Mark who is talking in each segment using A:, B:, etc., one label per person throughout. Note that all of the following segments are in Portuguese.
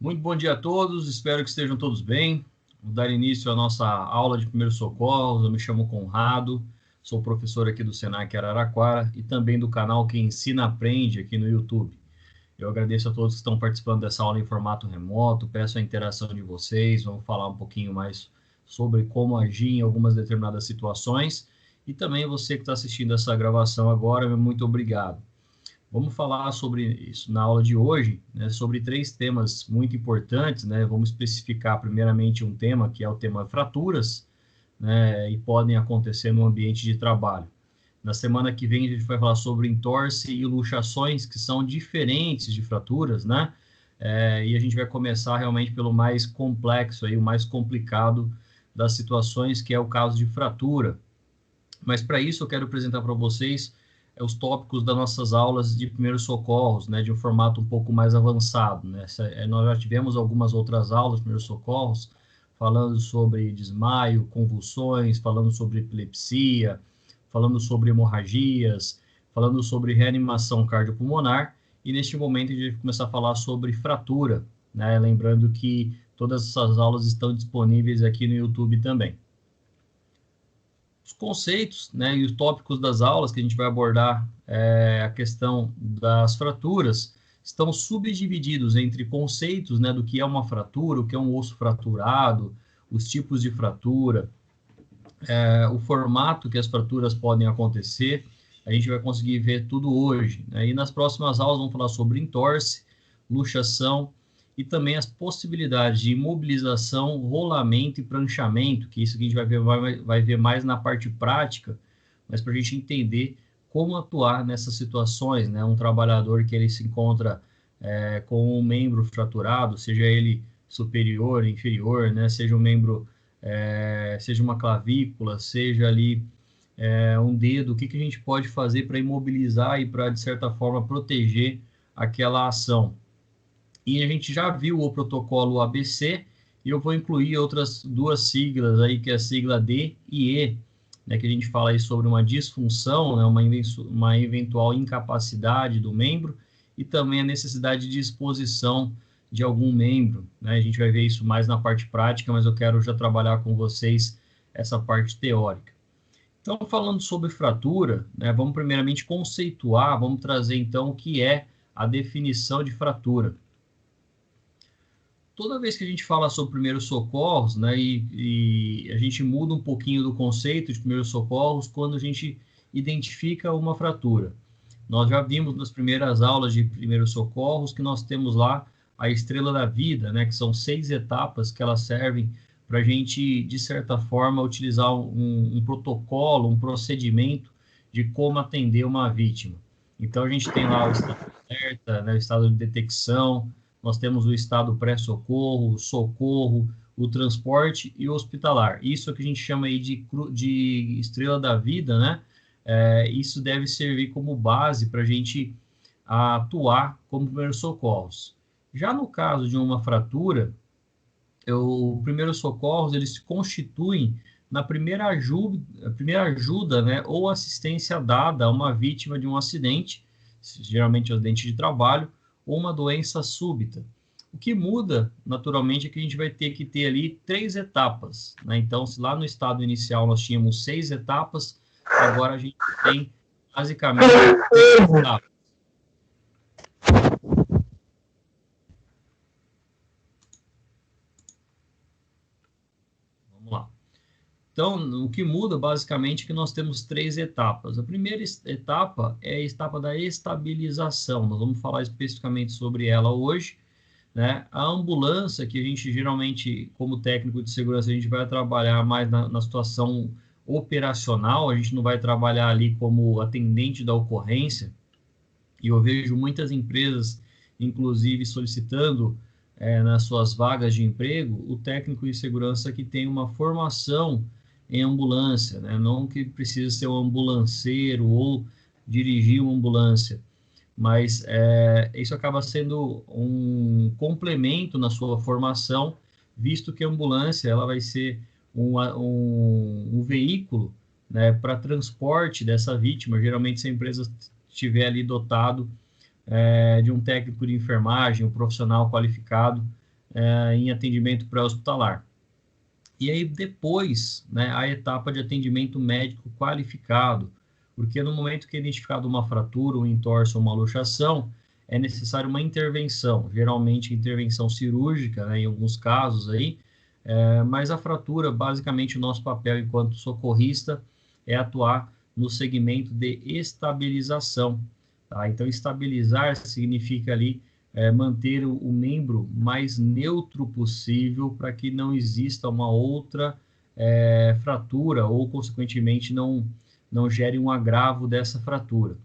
A: Muito bom dia a todos, espero que estejam todos bem. Vou dar início à nossa aula de primeiros socorros. Eu me chamo Conrado, sou professor aqui do Senac Araraquara e também do canal Quem Ensina Aprende aqui no YouTube. Eu agradeço a todos que estão participando dessa aula em formato remoto, peço a interação de vocês, vamos falar um pouquinho mais sobre como agir em algumas determinadas situações. E também você que está assistindo essa gravação agora, muito obrigado. Vamos falar sobre isso na aula de hoje, né, sobre 3 temas muito importantes, né? Vamos especificar primeiramente um tema que é o tema fraturas, né, e podem acontecer no ambiente de trabalho. Na semana que vem a gente vai falar sobre entorse e luxações, que são diferentes de fraturas, né? E a gente vai começar realmente pelo mais complexo, aí, o mais complicado das situações, que é o caso de fratura. Mas para isso eu quero apresentar para vocês os tópicos das nossas aulas de primeiros socorros, né, de um formato um pouco mais avançado, né? Nós já tivemos algumas outras aulas de primeiros socorros, falando sobre desmaio, convulsões, falando sobre epilepsia, falando sobre hemorragias, falando sobre reanimação cardiopulmonar, e neste momento a gente vai começar a falar sobre fratura, né? Lembrando que todas essas aulas estão disponíveis aqui no YouTube também. Os conceitos, né, e os tópicos das aulas que a gente vai abordar, a questão das fraturas, estão subdivididos entre conceitos, né, do que é uma fratura, o que é um osso fraturado, os tipos de fratura, o formato que as fraturas podem acontecer. A gente vai conseguir ver tudo hoje, né? E nas próximas aulas vamos falar sobre entorse, luxação e também as possibilidades de imobilização, rolamento e pranchamento, que isso que a gente vai ver mais na parte prática, mas para a gente entender como atuar nessas situações, né? Um trabalhador que ele se encontra com um membro fraturado, seja ele superior, inferior, né? Seja um membro, seja uma clavícula, seja ali um dedo, o que a gente pode fazer para imobilizar e para, de certa forma, proteger aquela ação. E a gente já viu o protocolo ABC, e eu vou incluir outras 2 siglas aí, que é a sigla D e E, né, que a gente fala aí sobre uma disfunção, né, uma eventual incapacidade do membro, e também a necessidade de exposição de algum membro, né? A gente vai ver isso mais na parte prática, mas eu quero já trabalhar com vocês essa parte teórica. Então, falando sobre fratura, né, vamos primeiramente conceituar, vamos trazer então o que é a definição de fratura. Toda vez que a gente fala sobre primeiros socorros, né, e a gente muda um pouquinho do conceito de primeiros socorros quando a gente identifica uma fratura. Nós já vimos nas primeiras aulas de primeiros socorros que nós temos lá a estrela da vida, né, que são 6 etapas que elas servem para a gente, de certa forma, utilizar um protocolo, um procedimento de como atender uma vítima. Então, a gente tem lá o estado de alerta, né, o estado de detecção, nós temos o estado pré-socorro, o socorro, o transporte e o hospitalar. Isso é que a gente chama aí de estrela da vida, né? Isso deve servir como base para a gente atuar como primeiros socorros. Já no caso de uma fratura, o primeiros socorros, eles se constituem na primeira ajuda, né, ou assistência dada a uma vítima de um acidente, geralmente um acidente de trabalho, ou uma doença súbita. O que muda, naturalmente, é que a gente vai ter que ter ali 3 etapas, né? Então, se lá no estado inicial nós tínhamos 6 etapas, agora a gente tem basicamente 3 etapas. Vamos lá. Então, o que muda, basicamente, é que nós temos 3 etapas. A primeira etapa é a etapa da estabilização. Nós vamos falar especificamente sobre ela hoje, né? A ambulância, que a gente geralmente, como técnico de segurança, a gente vai trabalhar mais na situação operacional, a gente não vai trabalhar ali como atendente da ocorrência, e eu vejo muitas empresas, inclusive, solicitando nas suas vagas de emprego, o técnico de segurança que tem uma formação em ambulância, né? Não que precisa ser um ambulanceiro ou dirigir uma ambulância, mas isso acaba sendo um complemento na sua formação, visto que a ambulância ela vai ser um veículo, né, para transporte dessa vítima. Geralmente, se a empresa estiver ali dotado de um técnico de enfermagem, um profissional qualificado em atendimento pré-hospitalar. E aí depois, né, a etapa de atendimento médico qualificado, porque no momento que é identificado uma fratura, um entorse ou uma luxação, é necessário uma intervenção, geralmente intervenção cirúrgica, né, em alguns casos aí, mas a fratura, basicamente o nosso papel enquanto socorrista é atuar no segmento de estabilização, tá? Então estabilizar significa ali manter o membro mais neutro possível para que não exista uma outra fratura ou, consequentemente, não gere um agravo dessa fratura.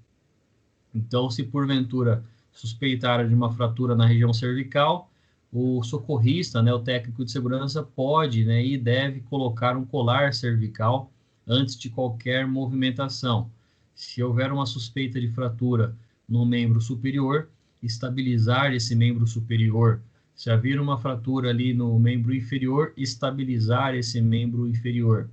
A: Então, se porventura suspeitar de uma fratura na região cervical, o socorrista, né, o técnico de segurança, pode, né, e deve colocar um colar cervical antes de qualquer movimentação. Se houver uma suspeita de fratura no membro superior, estabilizar esse membro superior. Se haver uma fratura ali no membro inferior, estabilizar esse membro inferior.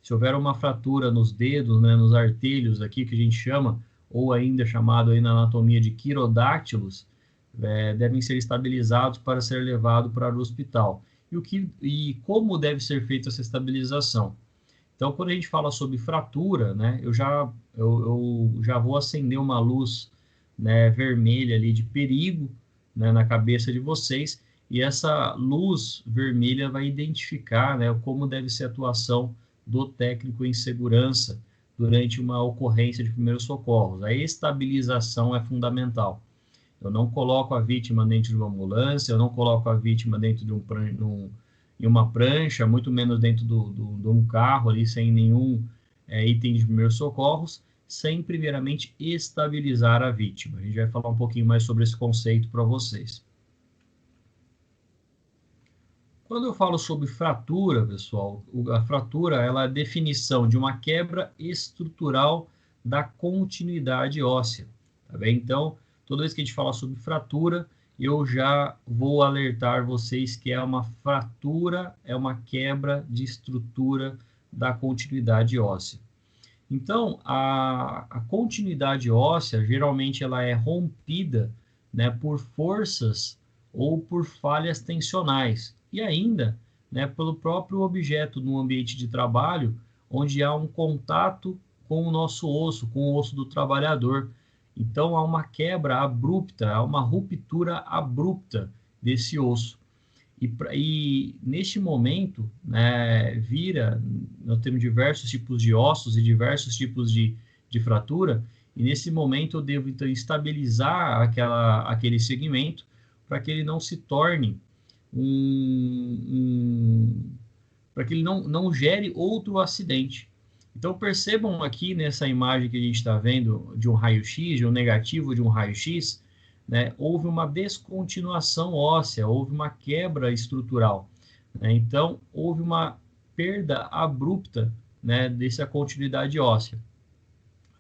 A: Se houver uma fratura nos dedos, né, nos artelhos aqui, que a gente chama, ou ainda chamado aí na anatomia de quirodáctilos, devem ser estabilizados para ser levado para o hospital. E como deve ser feita essa estabilização? Então, quando a gente fala sobre fratura, né, eu já vou acender uma luz, né, vermelha ali de perigo, né, na cabeça de vocês, e essa luz vermelha vai identificar, né, como deve ser a atuação do técnico em segurança durante uma ocorrência de primeiros socorros. A estabilização é fundamental. Eu não coloco a vítima dentro de uma ambulância, eu não coloco a vítima dentro de em uma prancha, muito menos dentro de um carro ali, sem nenhum item de primeiros socorros, sem primeiramente estabilizar a vítima. A gente vai falar um pouquinho mais sobre esse conceito para vocês. Quando eu falo sobre fratura, pessoal, a fratura ela é a definição de uma quebra estrutural da continuidade óssea, tá bem? Então, toda vez que a gente fala sobre fratura, eu já vou alertar vocês que é uma fratura, é uma quebra de estrutura da continuidade óssea. Então, a continuidade óssea, geralmente, ela é rompida, né, por forças ou por falhas tensionais. E ainda, né, pelo próprio objeto no ambiente de trabalho, onde há um contato com o nosso osso, com o osso do trabalhador. Então, há uma quebra abrupta, há uma ruptura abrupta desse osso. E neste momento, né, nós temos diversos tipos de ossos e diversos tipos de fratura, e nesse momento eu devo então estabilizar aquele segmento para que ele não se torne para que ele não gere outro acidente. Então percebam aqui nessa imagem que a gente está vendo de um raio-x, de um negativo de um raio-x, né, houve uma descontinuação óssea, houve uma quebra estrutural, né? Então, houve uma perda abrupta, né, dessa continuidade óssea.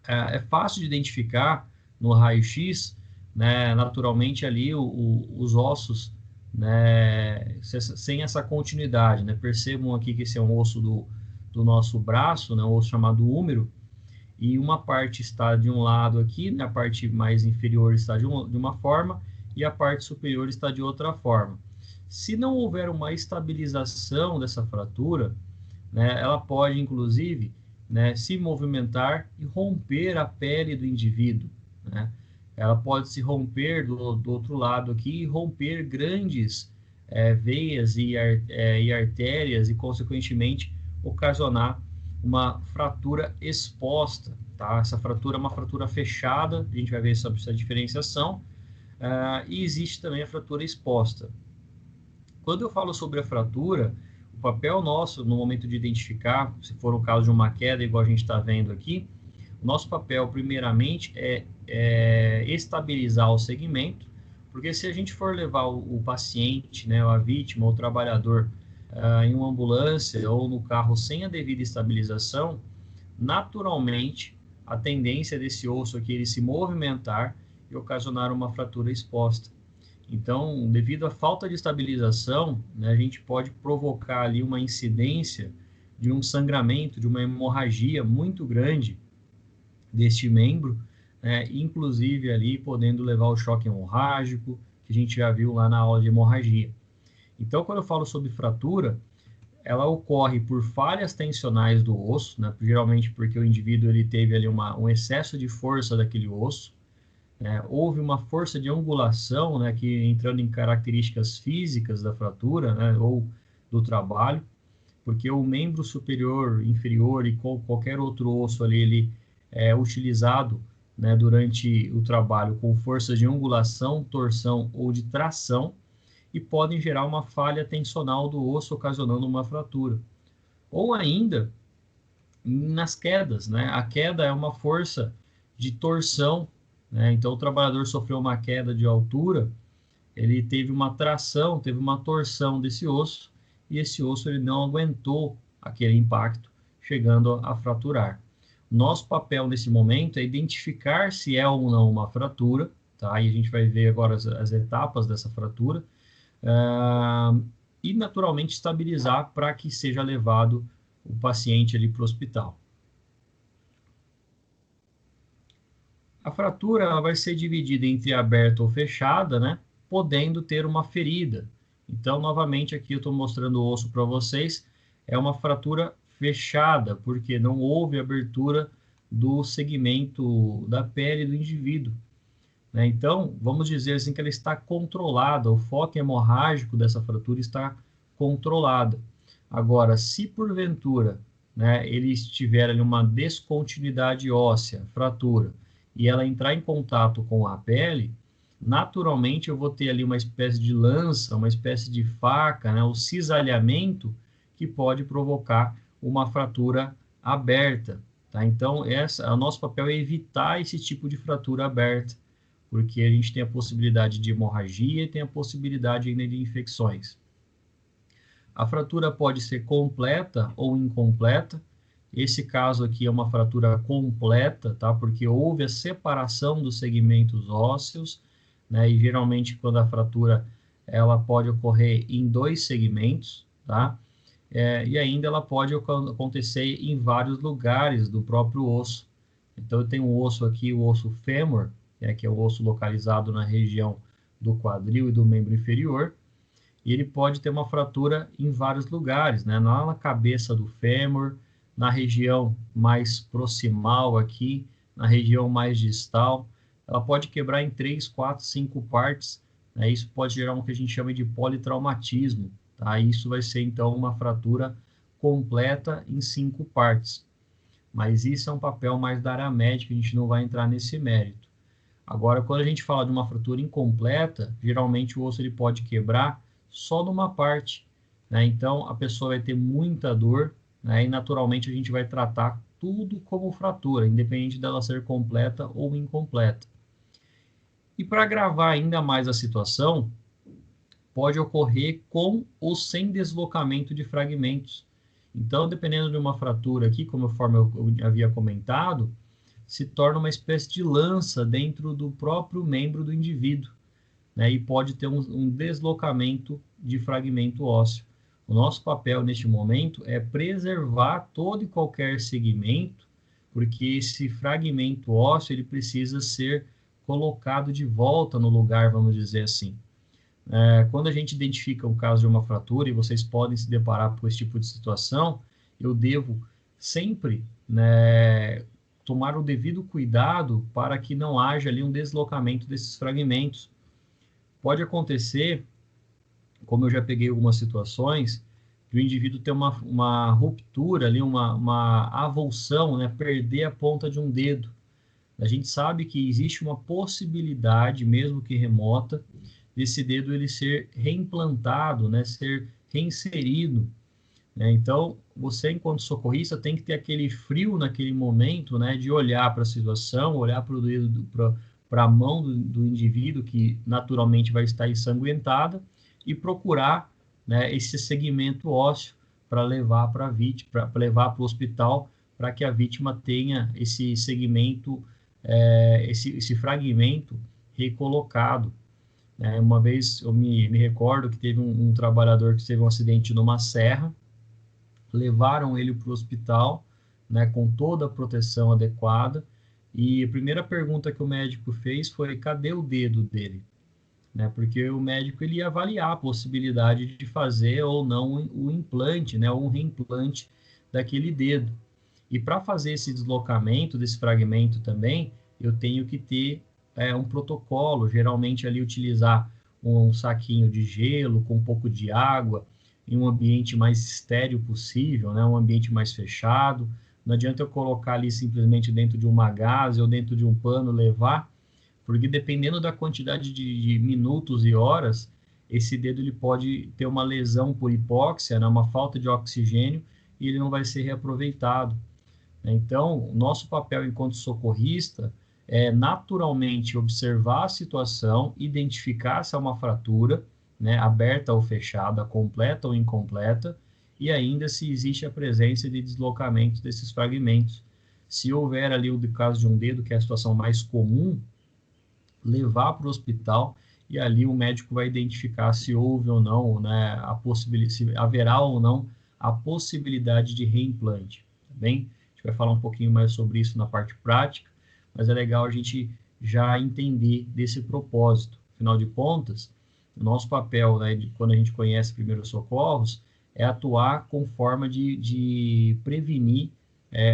A: É fácil de identificar no raio-x, né, naturalmente ali os ossos, né, sem essa continuidade, né? Percebam aqui que esse é um osso do nosso braço, né, um osso chamado húmero, e uma parte está de um lado aqui, né, a parte mais inferior está de uma forma e a parte superior está de outra forma. Se não houver uma estabilização dessa fratura, né, ela pode, inclusive, né, se movimentar e romper a pele do indivíduo, né? Ela pode se romper do outro lado aqui e romper grandes veias e artérias e, consequentemente, ocasionar uma fratura exposta, tá? Essa fratura é uma fratura fechada, a gente vai ver sobre essa diferenciação, e existe também a fratura exposta. Quando eu falo sobre a fratura, o papel nosso no momento de identificar, se for o caso de uma queda, igual a gente está vendo aqui, o nosso papel, primeiramente, é estabilizar o segmento, porque se a gente for levar o paciente, né, a vítima, o trabalhador, em uma ambulância ou no carro sem a devida estabilização, naturalmente a tendência desse osso aqui ele se movimentar e ocasionar uma fratura exposta. Então, devido à falta de estabilização, né, a gente pode provocar ali uma incidência de um sangramento, de uma hemorragia muito grande deste membro, né, inclusive ali podendo levar ao choque hemorrágico, que a gente já viu lá na aula de hemorragia. Então, quando eu falo sobre fratura, ela ocorre por falhas tensionais do osso, né? Geralmente porque o indivíduo ele teve ali um excesso de força daquele osso, né? Houve uma força de angulação, né? Que entrando em características físicas da fratura, né? Ou do trabalho, porque o membro superior, inferior e qualquer outro osso ali, ele é utilizado, né, durante o trabalho com forças de angulação, torção ou de tração, e podem gerar uma falha tensional do osso, ocasionando uma fratura. Ou ainda, nas quedas, né? A queda é uma força de torção, né? Então, o trabalhador sofreu uma queda de altura, ele teve uma tração, teve uma torção desse osso, e esse osso ele não aguentou aquele impacto, chegando a fraturar. Nosso papel nesse momento é identificar se é ou não uma fratura, tá? E a gente vai ver agora as etapas dessa fratura, e naturalmente estabilizar para que seja levado o paciente ali para o hospital. A fratura ela vai ser dividida entre aberta ou fechada, né? Podendo ter uma ferida. Então, novamente, aqui eu estou mostrando o osso para vocês. É uma fratura fechada, porque não houve abertura do segmento da pele do indivíduo, né? Então, vamos dizer assim que ela está controlada, o foco hemorrágico dessa fratura está controlada. Agora, se porventura, né, ele estiver ali uma descontinuidade óssea, fratura, e ela entrar em contato com a pele, naturalmente eu vou ter ali uma espécie de lança, uma espécie de faca, né, o cisalhamento que pode provocar uma fratura aberta, tá? Então, o nosso papel é evitar esse tipo de fratura aberta, porque a gente tem a possibilidade de hemorragia e tem a possibilidade ainda de infecções. A fratura pode ser completa ou incompleta. Esse caso aqui é uma fratura completa, tá? Porque houve a separação dos segmentos ósseos, né? E geralmente quando a fratura ela pode ocorrer em 2 segmentos, tá? E ainda ela pode acontecer em vários lugares do próprio osso. Então eu tenho um osso aqui, o osso fêmur, que é o osso localizado na região do quadril e do membro inferior, e ele pode ter uma fratura em vários lugares, né? Lá na cabeça do fêmur, na região mais proximal aqui, na região mais distal, ela pode quebrar em 3, 4, 5 partes, né? Isso pode gerar o que a gente chama de politraumatismo, tá? Isso vai ser então uma fratura completa em 5 partes. Mas isso é um papel mais da área médica, a gente não vai entrar nesse mérito. Agora, quando a gente fala de uma fratura incompleta, geralmente o osso ele pode quebrar só numa parte, né? Então, a pessoa vai ter muita dor, né? E naturalmente a gente vai tratar tudo como fratura, independente dela ser completa ou incompleta. E para agravar ainda mais a situação, pode ocorrer com ou sem deslocamento de fragmentos. Então, dependendo de uma fratura aqui, conforme eu havia comentado, se torna uma espécie de lança dentro do próprio membro do indivíduo, né? E pode ter um deslocamento de fragmento ósseo. O nosso papel neste momento é preservar todo e qualquer segmento, porque esse fragmento ósseo ele precisa ser colocado de volta no lugar, vamos dizer assim. Quando a gente identifica o caso de uma fratura, e vocês podem se deparar com esse tipo de situação, eu devo sempre, né, tomar o devido cuidado para que não haja ali um deslocamento desses fragmentos. Pode acontecer, como eu já peguei algumas situações, que o indivíduo tem uma ruptura ali, uma avulsão, né, perder a ponta de um dedo. A gente sabe que existe uma possibilidade, mesmo que remota, desse dedo ele ser reimplantado, né, ser reinserido, né? Então, você, enquanto socorrista, tem que ter aquele frio naquele momento, né, de olhar para a situação, olhar para o dedo, para a mão do indivíduo que naturalmente vai estar ensanguentada e procurar, né, esse segmento ósseo para levar para a vítima, para levar para o hospital, para que a vítima tenha esse segmento, esse fragmento recolocado. Uma vez eu me recordo que teve um trabalhador que teve um acidente numa serra, levaram ele para o hospital, né, com toda a proteção adequada, e a primeira pergunta que o médico fez foi: cadê o dedo dele? né? Porque o médico ele ia avaliar a possibilidade de fazer ou não o implante, né? Ou um reimplante daquele dedo. E para fazer esse deslocamento desse fragmento também, eu tenho que ter um protocolo, geralmente ali utilizar um saquinho de gelo com um pouco de água, em um ambiente mais estéril possível, né? Um ambiente mais fechado. Não adianta eu colocar ali simplesmente dentro de uma gaze ou dentro de um pano, levar, porque dependendo da quantidade de minutos e horas, esse dedo ele pode ter uma lesão por hipóxia, né? Uma falta de oxigênio, e ele não vai ser reaproveitado. Então, o nosso papel enquanto socorrista é naturalmente observar a situação, identificar se é uma fratura, né, aberta ou fechada, completa ou incompleta, e ainda se existe a presença de deslocamento desses fragmentos. Se houver ali o caso de um dedo, que é a situação mais comum, levar para o hospital e ali o médico vai identificar se houve ou não, né, a possibilidade, se haverá ou não a possibilidade de reimplante, tá bem? A gente vai falar um pouquinho mais sobre isso na parte prática, mas é legal a gente já entender desse propósito. Afinal de contas, o nosso papel, né, quando a gente conhece primeiros socorros, é atuar com forma de prevenir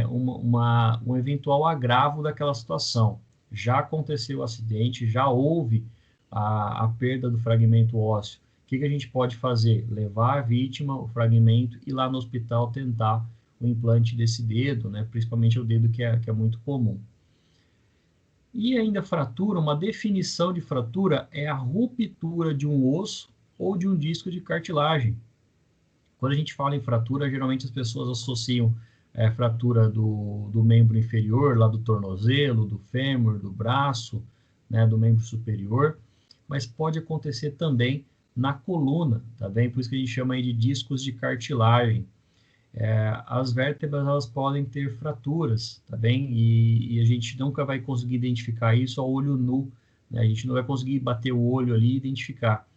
A: um eventual agravo daquela situação. Já aconteceu o acidente, já houve a perda do fragmento ósseo. O que a gente pode fazer? Levar a vítima, o fragmento, e ir lá no hospital tentar o implante desse dedo, né? Principalmente o dedo que é muito comum. E ainda fratura, uma definição de fratura é a ruptura de um osso ou de um disco de cartilagem. Quando a gente fala em fratura, geralmente as pessoas associam fratura do membro inferior, lá do tornozelo, do fêmur, do braço, né, do membro superior, mas pode acontecer também na coluna, tá bem? Por isso que a gente chama aí de discos de cartilagem. As vértebras, elas podem ter fraturas, tá bem? E a gente nunca vai conseguir identificar isso a olho nu, né? A gente não vai conseguir bater o olho ali e identificar.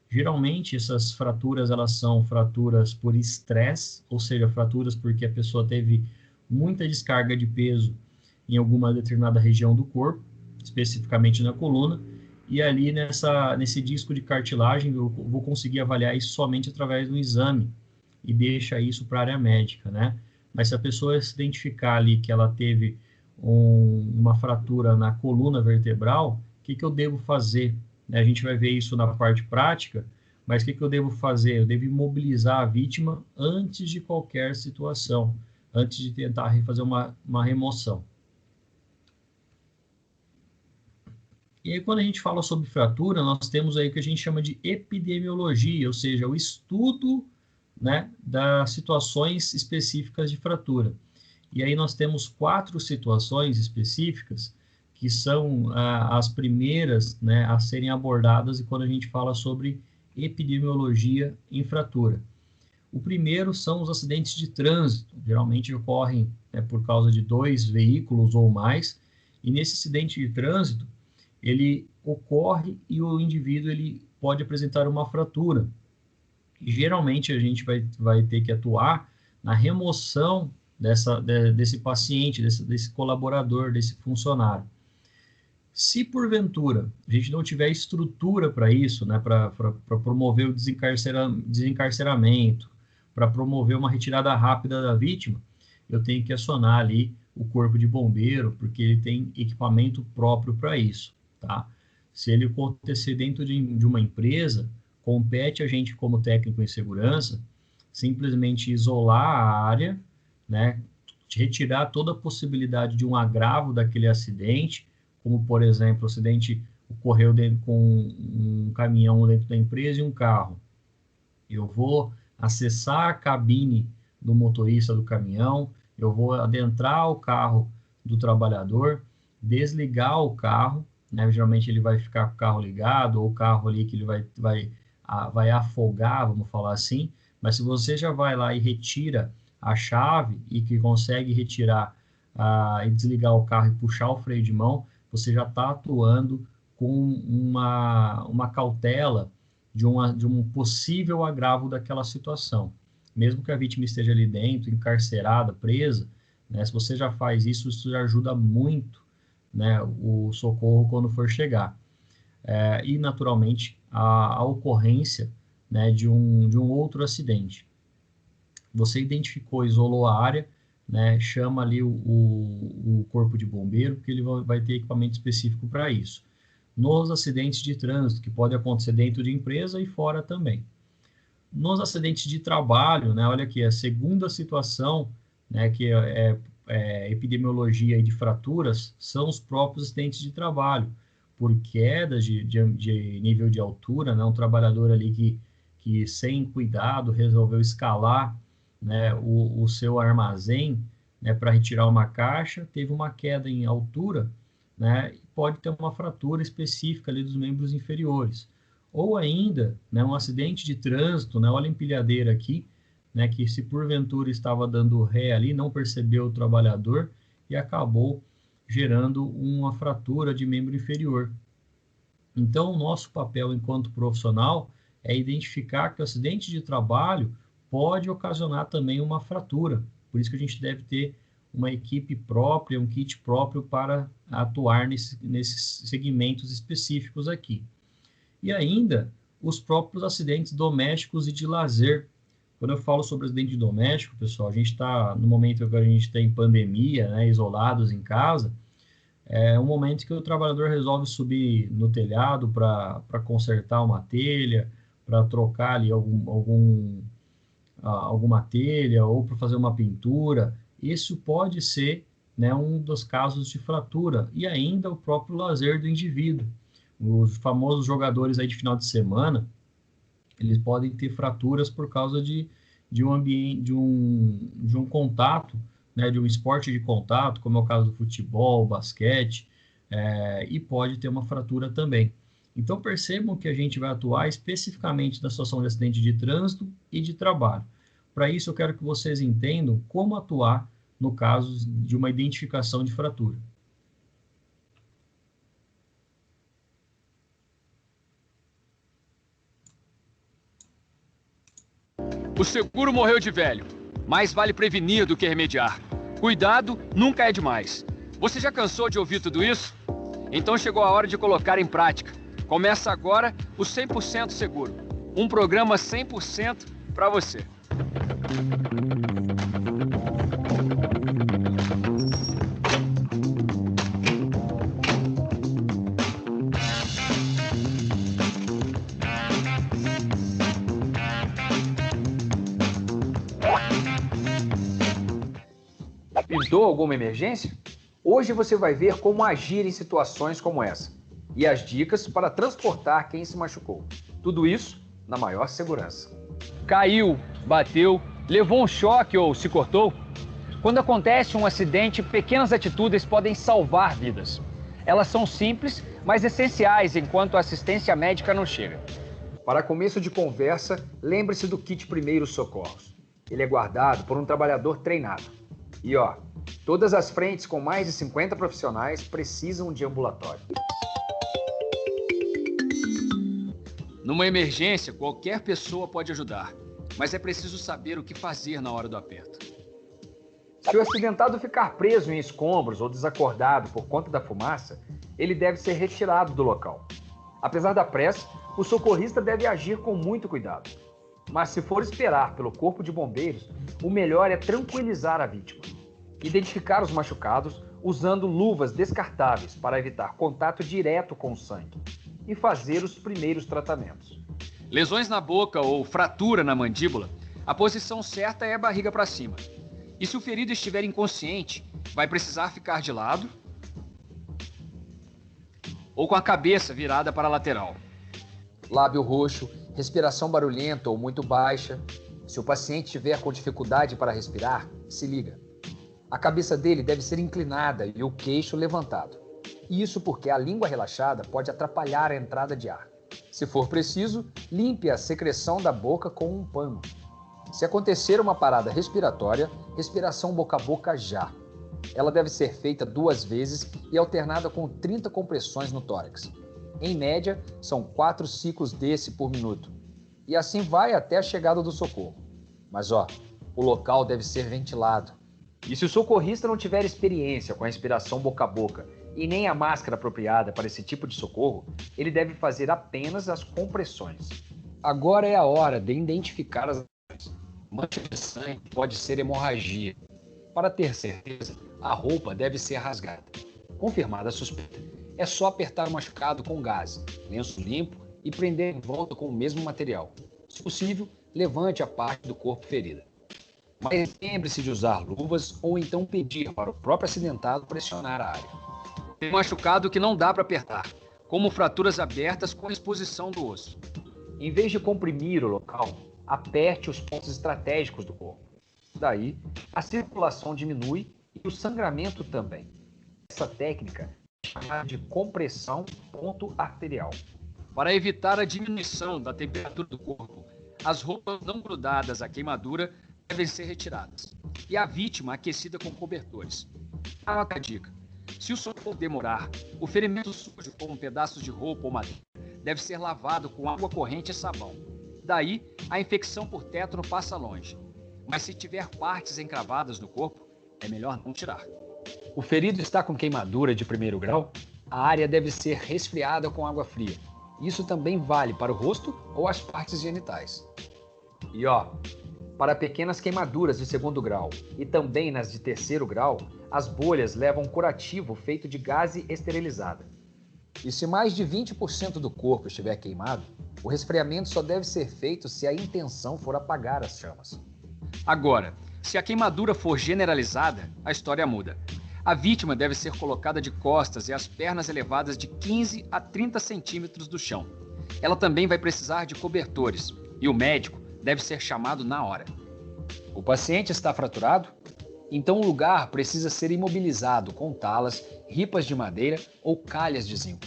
A: Geralmente, essas fraturas, elas são fraturas por estresse, ou seja, fraturas porque a pessoa teve muita descarga de peso em alguma determinada região do corpo, especificamente na coluna, e ali nesse disco de cartilagem eu vou conseguir avaliar isso somente através do exame, e deixa isso para a área médica, né? Mas se a pessoa se identificar ali que ela teve uma fratura na coluna vertebral, o que eu devo fazer? A gente vai ver isso na parte prática, mas o que eu devo fazer? Eu devo imobilizar a vítima antes de qualquer situação, antes de tentar fazer uma remoção. E aí, quando a gente fala sobre fratura, nós temos aí o que a gente chama de epidemiologia, ou seja, o estudo, né, das situações específicas de fratura. E aí nós temos 4 situações específicas que são as primeiras, né, a serem abordadas e quando a gente fala sobre epidemiologia em fratura. O primeiro são os acidentes de trânsito, geralmente ocorrem por causa de 2 veículos ou mais, e nesse acidente de trânsito, ele ocorre e o indivíduo ele pode apresentar uma fratura. E geralmente a gente vai ter que atuar na remoção desse paciente, desse colaborador, desse funcionário. Se porventura a gente não tiver estrutura para isso, né, para promover o desencarceramento, para promover uma retirada rápida da vítima, eu tenho que acionar ali o corpo de bombeiro, porque ele tem equipamento próprio para isso, tá? Se ele acontecer dentro de uma empresa, compete a gente, como técnico em segurança, simplesmente isolar a área, né, retirar toda a possibilidade de um agravo daquele acidente, como, por exemplo, o acidente ocorreu com um caminhão dentro da empresa e um carro. Eu vou acessar a cabine do motorista do caminhão, eu vou adentrar o carro do trabalhador, desligar o carro, né? Geralmente ele vai ficar com o carro ligado, ou o carro ali que ele vai afogar, vamos falar assim, mas se você já vai lá e retira a chave e que consegue retirar e desligar o carro e puxar o freio de mão, você já está atuando com uma cautela de um possível agravo daquela situação. Mesmo que a vítima esteja ali dentro, encarcerada, presa, né, se você já faz isso, isso já ajuda muito, né, o socorro quando for chegar. e, naturalmente, a ocorrência, né, de um outro acidente. Você identificou, isolou a área, né, chama ali o corpo de bombeiro, porque ele vai ter equipamento específico para isso. Nos acidentes de trânsito, que pode acontecer dentro de empresa e fora também. Nos acidentes de trabalho, né, olha aqui, a segunda situação, né, que é epidemiologia de fraturas, são os próprios acidentes de trabalho, por quedas de nível de altura, né, um trabalhador ali que sem cuidado resolveu escalar, né, o seu armazém, né, para retirar uma caixa, teve uma queda em altura, né, e pode ter uma fratura específica ali dos membros inferiores. Ou ainda, né, um acidente de trânsito, né, olha a empilhadeira aqui, né, que se porventura estava dando ré ali, não percebeu o trabalhador e acabou gerando uma fratura de membro inferior. Então, o nosso papel enquanto profissional é identificar que o acidente de trabalho pode ocasionar também uma fratura. Por isso que a gente deve ter uma equipe própria, um kit próprio para atuar nesses segmentos específicos aqui. E ainda, os próprios acidentes domésticos e de lazer. Quando eu falo sobre acidente doméstico, pessoal, a gente está no momento que a gente está em pandemia, né, isolados em casa, é um momento que o trabalhador resolve subir no telhado para consertar uma telha, para trocar ali alguma telha ou para fazer uma pintura. Isso pode ser, né, um dos casos de fratura. E ainda o próprio lazer do indivíduo. Os famosos jogadores aí de final de semana, eles podem ter fraturas por causa de um ambiente, de um contato, né, de um esporte de contato, como é o caso do futebol, basquete, e pode ter uma fratura também. Então percebam que a gente vai atuar especificamente na situação de acidente de trânsito e de trabalho. Para isso eu quero que vocês entendam como atuar no caso de uma identificação de fratura.
B: O seguro morreu de velho. Mais vale prevenir do que remediar. Cuidado nunca é demais. Você já cansou de ouvir tudo isso? Então chegou a hora de colocar em prática. Começa agora o 100% Seguro. Um programa 100% para você.
C: Pintou alguma emergência? Hoje você vai ver como agir em situações como essa e as dicas para transportar quem se machucou. Tudo isso na maior segurança.
D: Caiu, bateu, levou um choque ou se cortou? Quando acontece um acidente, pequenas atitudes podem salvar vidas. Elas são simples, mas essenciais enquanto a assistência médica não chega.
C: Para começo de conversa, lembre-se do kit Primeiros Socorros. Ele é guardado por um trabalhador treinado. E todas as frentes com mais de 50 profissionais precisam de ambulatório.
B: Numa emergência, qualquer pessoa pode ajudar, mas é preciso saber o que fazer na hora do aperto.
C: Se o acidentado ficar preso em escombros ou desacordado por conta da fumaça, ele deve ser retirado do local. Apesar da pressa, o socorrista deve agir com muito cuidado. Mas se for esperar pelo corpo de bombeiros, o melhor é tranquilizar a vítima. Identificar os machucados usando luvas descartáveis para evitar contato direto com o sangue e fazer os primeiros tratamentos.
B: Lesões na boca ou fratura na mandíbula, a posição certa é a barriga para cima. E se o ferido estiver inconsciente, vai precisar ficar de lado ou com a cabeça virada para a lateral.
C: Lábio roxo, respiração barulhenta ou muito baixa. Se o paciente estiver com dificuldade para respirar, se liga. A cabeça dele deve ser inclinada e o queixo levantado. Isso porque a língua relaxada pode atrapalhar a entrada de ar. Se for preciso, limpe a secreção da boca com um pano. Se acontecer uma parada respiratória, respiração boca a boca já. Ela deve ser feita 2 vezes e alternada com 30 compressões no tórax. Em média, são 4 ciclos desse por minuto. E assim vai até a chegada do socorro. Mas o local deve ser ventilado. E se o socorrista não tiver experiência com a respiração boca a boca
D: e nem a máscara apropriada para esse tipo de socorro, ele deve fazer apenas as compressões. Agora é a hora de identificar as manchas de sangue, pode ser hemorragia. Para ter certeza, a roupa deve ser rasgada. Confirmada a suspeita, é só apertar o machucado com gás, lenço limpo e prender em volta com o mesmo material. Se possível, levante a parte do corpo ferida. Mas lembre-se de usar luvas ou então pedir para o próprio acidentado pressionar a área. Tem machucado que não dá para apertar, como fraturas abertas com exposição do osso. Em vez de comprimir o local, aperte os pontos estratégicos do corpo. Daí, a circulação diminui e o sangramento também. Essa técnica é chamada de compressão ponto arterial. Para evitar a diminuição da temperatura do corpo, as roupas não grudadas à queimadura devem ser retiradas e a vítima aquecida com cobertores. Anota a dica: se o socorro demorar, o ferimento sujo, como pedaços de roupa ou madeira, deve ser lavado com água corrente e sabão. Daí, a infecção por tétano passa longe. Mas se tiver partes encravadas no corpo, é melhor não tirar. O ferido está com queimadura de 1º grau? A área deve ser resfriada com água fria. Isso também vale para o rosto ou as partes genitais. E para pequenas queimaduras de 2º grau e também nas de 3º grau, as bolhas levam curativo feito de gaze esterilizada. E se mais de 20% do corpo estiver queimado, o resfriamento só deve ser feito se a intenção for apagar as chamas. Agora, se a queimadura for generalizada, a história muda. A vítima deve ser colocada de costas e as pernas elevadas de 15 a 30 centímetros do chão. Ela também vai precisar de cobertores e o médico deve ser chamado na hora. O paciente está fraturado? Então o lugar precisa ser imobilizado com talas, ripas de madeira ou calhas de zinco.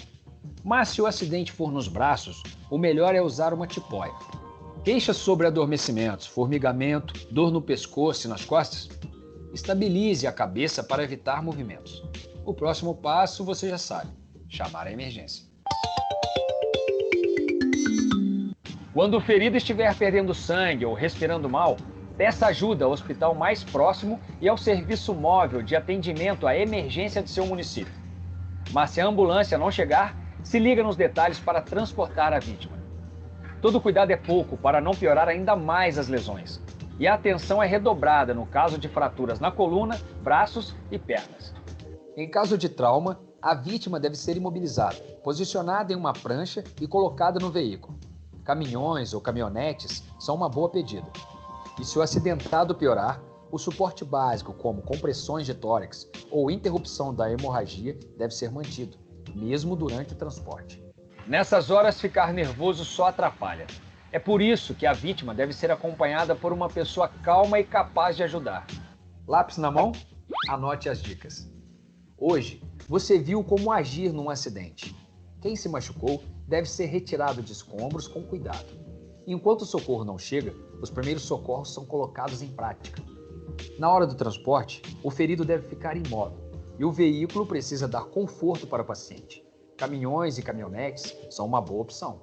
D: Mas se o acidente for nos braços, o melhor é usar uma tipóia. Queixas sobre adormecimentos, formigamento, dor no pescoço e nas costas? Estabilize a cabeça para evitar movimentos. O próximo passo você já sabe: chamar a emergência. Quando o ferido estiver perdendo sangue ou respirando mal, peça ajuda ao hospital mais próximo e ao serviço móvel de atendimento à emergência de seu município. Mas se a ambulância não chegar, se liga nos detalhes para transportar a vítima. Todo cuidado é pouco para não piorar ainda mais as lesões. E a atenção é redobrada no caso de fraturas na coluna, braços e pernas. Em caso de trauma, a vítima deve ser imobilizada, posicionada em uma prancha e colocada no veículo. Caminhões ou caminhonetes são uma boa pedida. E se o acidentado piorar, o suporte básico, como compressões de tórax ou interrupção da hemorragia, deve ser mantido, mesmo durante o transporte. Nessas horas, ficar nervoso só atrapalha. É por isso que a vítima deve ser acompanhada por uma pessoa calma e capaz de ajudar. Lápis na mão? Anote as dicas. Hoje, você viu como agir num acidente. Quem se machucou deve ser retirado de escombros com cuidado. Enquanto o socorro não chega, os primeiros socorros são colocados em prática. Na hora do transporte, o ferido deve ficar imóvel e o veículo precisa dar conforto para o paciente. Caminhões e caminhonetes são uma boa opção.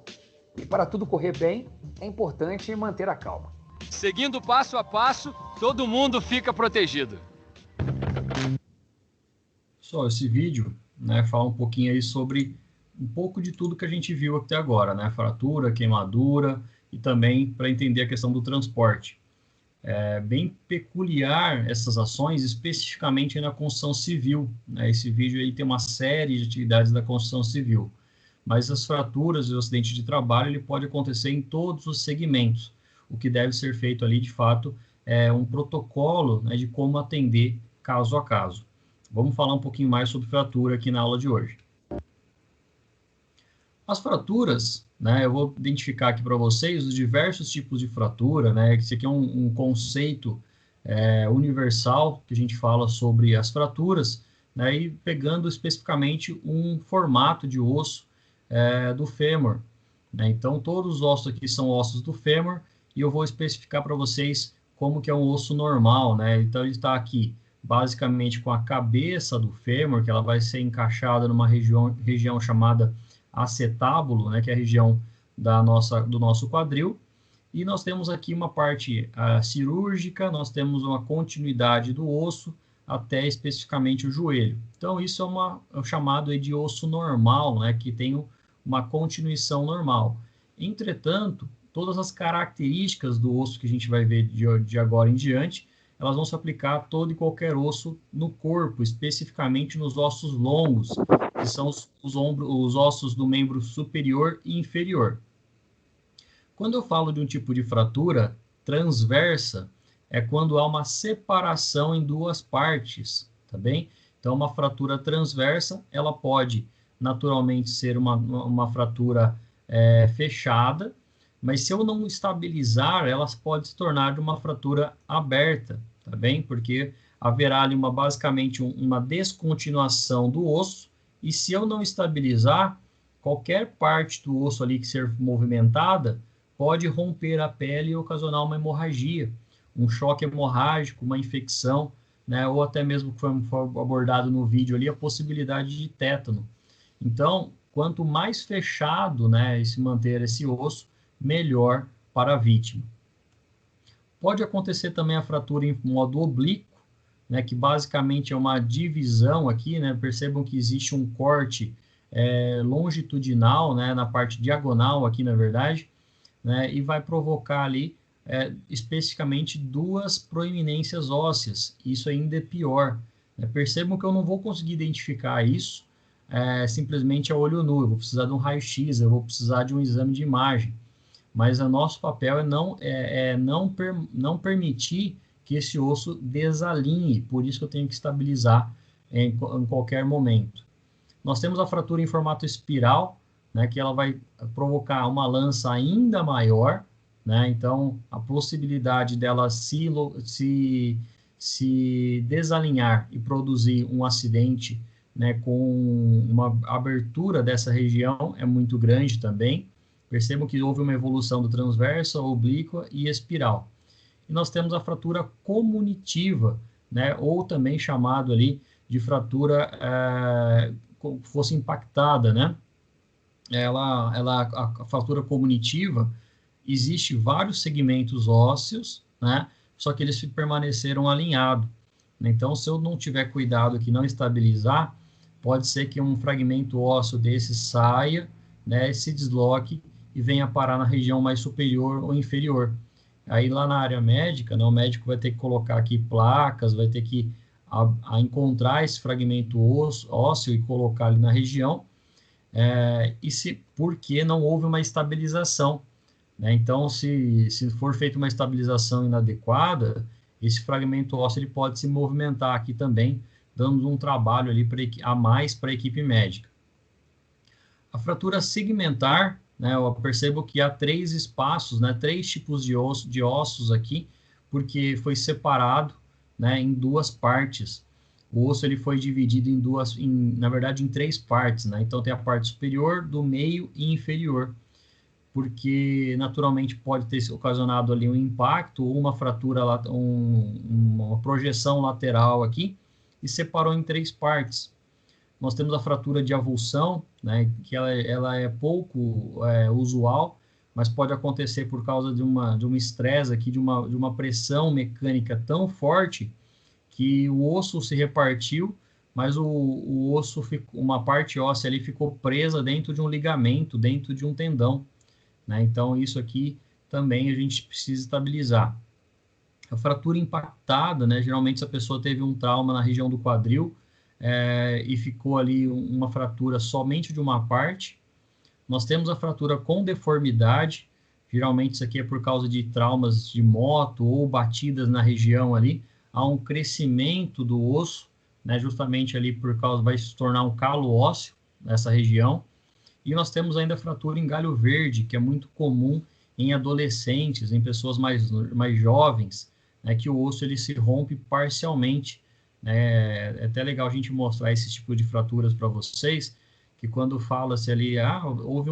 D: E para tudo correr bem, é importante manter a calma.
B: Seguindo passo a passo, todo mundo fica protegido.
A: Só esse vídeo, fala um pouquinho aí sobre um pouco de tudo que a gente viu até agora, fratura, queimadura e também para entender a questão do transporte. É bem peculiar essas ações, especificamente na construção civil. Esse vídeo aí tem uma série de atividades da construção civil. Mas as fraturas e o acidente de trabalho ele pode acontecer em todos os segmentos. O que deve ser feito ali, de fato, é um protocolo de como atender caso a caso. Vamos falar um pouquinho mais sobre fratura aqui na aula de hoje. As fraturas, eu vou identificar aqui para vocês os diversos tipos de fratura, Esse aqui é um conceito universal que a gente fala sobre as fraturas, e pegando especificamente um formato de osso do fêmur. Então, todos os ossos aqui são ossos do fêmur e eu vou especificar para vocês como que é um osso normal, Então, ele está aqui basicamente com a cabeça do fêmur, que ela vai ser encaixada numa região chamada acetábulo, que é a região do nosso quadril. E nós temos aqui uma parte cirúrgica, nós temos uma continuidade do osso, até especificamente o joelho. Então, isso é o chamado aí de osso normal, né, que tem uma continuação normal. Entretanto, todas as características do osso que a gente vai ver de agora em diante, elas vão se aplicar a todo e qualquer osso no corpo, especificamente nos ossos longos, que são os ossos do membro superior e inferior. Quando eu falo de um tipo de fratura transversa, é quando há uma separação em duas partes, tá bem? Então, uma fratura transversa, ela pode naturalmente ser uma fratura fechada, mas se eu não estabilizar, ela pode se tornar uma fratura aberta, tá bem? Porque haverá ali basicamente uma descontinuação do osso, e se eu não estabilizar, qualquer parte do osso ali que ser movimentada pode romper a pele e ocasionar uma hemorragia, um choque hemorrágico, uma infecção, né? Ou até mesmo, que foi abordado no vídeo ali, a possibilidade de tétano. Então, quanto mais fechado, né, se manter esse osso, melhor para a vítima. Pode acontecer também a fratura em modo oblíquo, né, que basicamente é uma divisão aqui, né? Percebam que existe um corte longitudinal, né, na parte diagonal aqui, na verdade, né, e vai provocar ali especificamente duas proeminências ósseas. Isso ainda é pior, né? Percebam que eu não vou conseguir identificar isso simplesmente a olho nu. Eu vou precisar de um raio-x, eu vou precisar de um exame de imagem. Mas o nosso papel é não permitir que esse osso desalinhe, por isso que eu tenho que estabilizar em qualquer momento. Nós temos a fratura em formato espiral, né, que ela vai provocar uma lança ainda maior, né? Então, a possibilidade dela se desalinhar e produzir um acidente, né, com uma abertura dessa região é muito grande também. Percebam que houve uma evolução do transversa, oblíqua e espiral. E nós temos a fratura comunitiva, né, ou também chamado ali de fratura fosse impactada, né? A fratura comunitiva, existe vários segmentos ósseos, né? Só que eles permaneceram alinhados. Então, se eu não tiver cuidado aqui, não estabilizar, pode ser que um fragmento ósseo desse saia, né, se desloque e venha parar na região mais superior ou inferior. Aí lá na área médica, né, o médico vai ter que colocar aqui placas, vai ter que encontrar esse fragmento ósseo e colocar ali na região, porque não houve uma estabilização, né? Então, se for feita uma estabilização inadequada, esse fragmento ósseo ele pode se movimentar aqui também, dando um trabalho ali a mais para a equipe médica. A fratura segmentar, né, eu percebo que há 3 espaços, né, 3 tipos de ossos aqui, porque foi separado, né, em 2 partes. O osso ele foi dividido na verdade, em 3 partes, né? Então tem a parte superior, do meio e inferior, porque naturalmente pode ter ocasionado ali um impacto ou uma fratura, uma projeção lateral aqui, e separou em 3 partes. Nós temos a fratura de avulsão, né, que ela é pouco usual, mas pode acontecer por causa de um estresse aqui, de uma pressão mecânica tão forte que o osso se repartiu, mas o osso, uma parte óssea ali ficou presa dentro de um ligamento, dentro de um tendão, né? Então, isso aqui também a gente precisa estabilizar. A fratura impactada, né? Geralmente, se a pessoa teve um trauma na região do quadril e ficou ali uma fratura somente de uma parte. Nós temos a fratura com deformidade. Geralmente, isso aqui é por causa de traumas de moto ou batidas na região ali. Há um crescimento do osso, né, justamente ali vai se tornar um calo ósseo nessa região. E nós temos ainda a fratura em galho verde, que é muito comum em adolescentes, em pessoas mais jovens, né, que o osso ele se rompe parcialmente. É até legal a gente mostrar esse tipo de fraturas para vocês, que quando fala-se ali, houve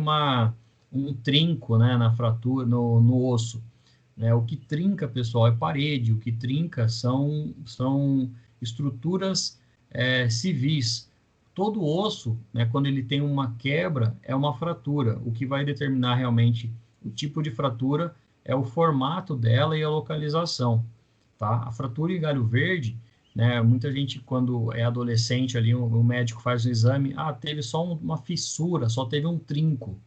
A: um trinco, né, na fratura, no osso. O que trinca, pessoal, é parede. O que trinca são estruturas civis. Todo osso, né, quando ele tem uma quebra, é uma fratura. O que vai determinar realmente o tipo de fratura é o formato dela e a localização. Tá? A fratura em galho verde, né? Muita gente, quando é adolescente ali, o médico faz o exame, teve só uma fissura, só teve um trinco.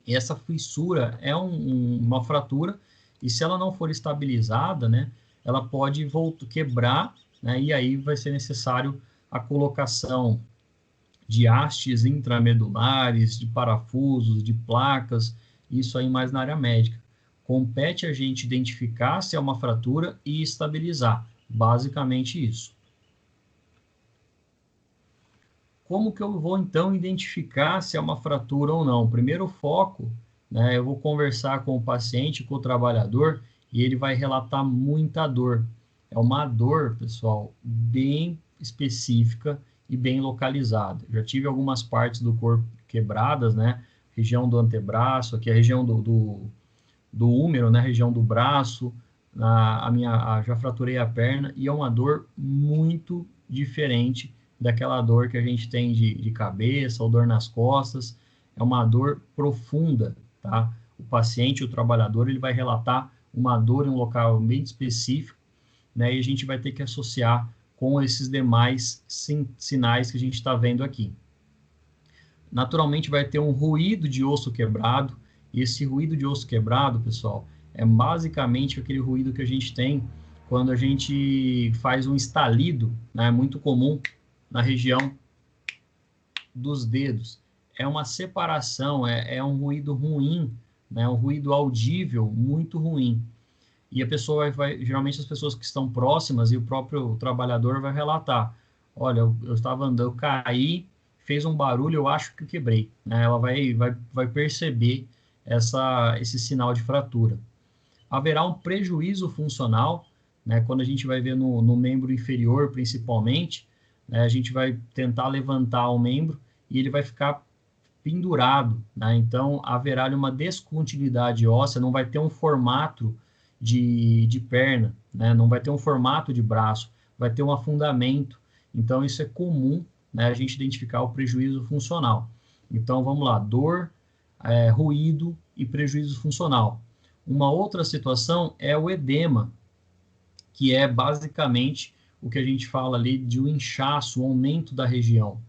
A: E essa fissura é uma fratura, e se ela não for estabilizada, né, ela pode quebrar, né, e aí vai ser necessário a colocação de hastes intramedulares, de parafusos, de placas, isso aí mais na área médica. Compete a gente identificar se é uma fratura e estabilizar, basicamente isso. Como que eu vou, então, identificar se é uma fratura ou não? Primeiro foco, né, eu vou conversar com o paciente, com o trabalhador, e ele vai relatar muita dor. É uma dor, pessoal, bem específica e bem localizada. Já tive algumas partes do corpo quebradas, né? Região do antebraço, aqui a região do húmero, né? Região do braço, já fraturei a perna, e é uma dor muito diferente daquela dor que a gente tem de cabeça ou dor nas costas. É uma dor profunda, tá? O paciente, o trabalhador, ele vai relatar uma dor em um local bem específico, né? E a gente vai ter que associar com esses demais sinais que a gente está vendo aqui. Naturalmente vai ter um ruído de osso quebrado, e esse ruído de osso quebrado, pessoal, é basicamente aquele ruído que a gente tem quando a gente faz um estalido, né? Muito comum na região dos dedos. É uma separação, é um ruído ruim, né? Um ruído audível muito ruim. E a pessoa geralmente as pessoas que estão próximas e o próprio trabalhador vai relatar: olha, eu estava andando, eu caí, fez um barulho, eu acho que eu quebrei, né? Ela vai perceber esse sinal de fratura. Haverá um prejuízo funcional, né? Quando a gente vai ver no membro inferior, principalmente, né? A gente vai tentar levantar o membro e ele vai ficar pendurado, né? Então, haverá uma descontinuidade óssea, não vai ter um formato de perna, né? Não vai ter um formato de braço, vai ter um afundamento. Então, isso é comum, né? A gente identificar o prejuízo funcional. Então, vamos lá: dor, ruído e prejuízo funcional. Uma outra situação é o edema, que é basicamente o que a gente fala ali de um inchaço, um aumento da região.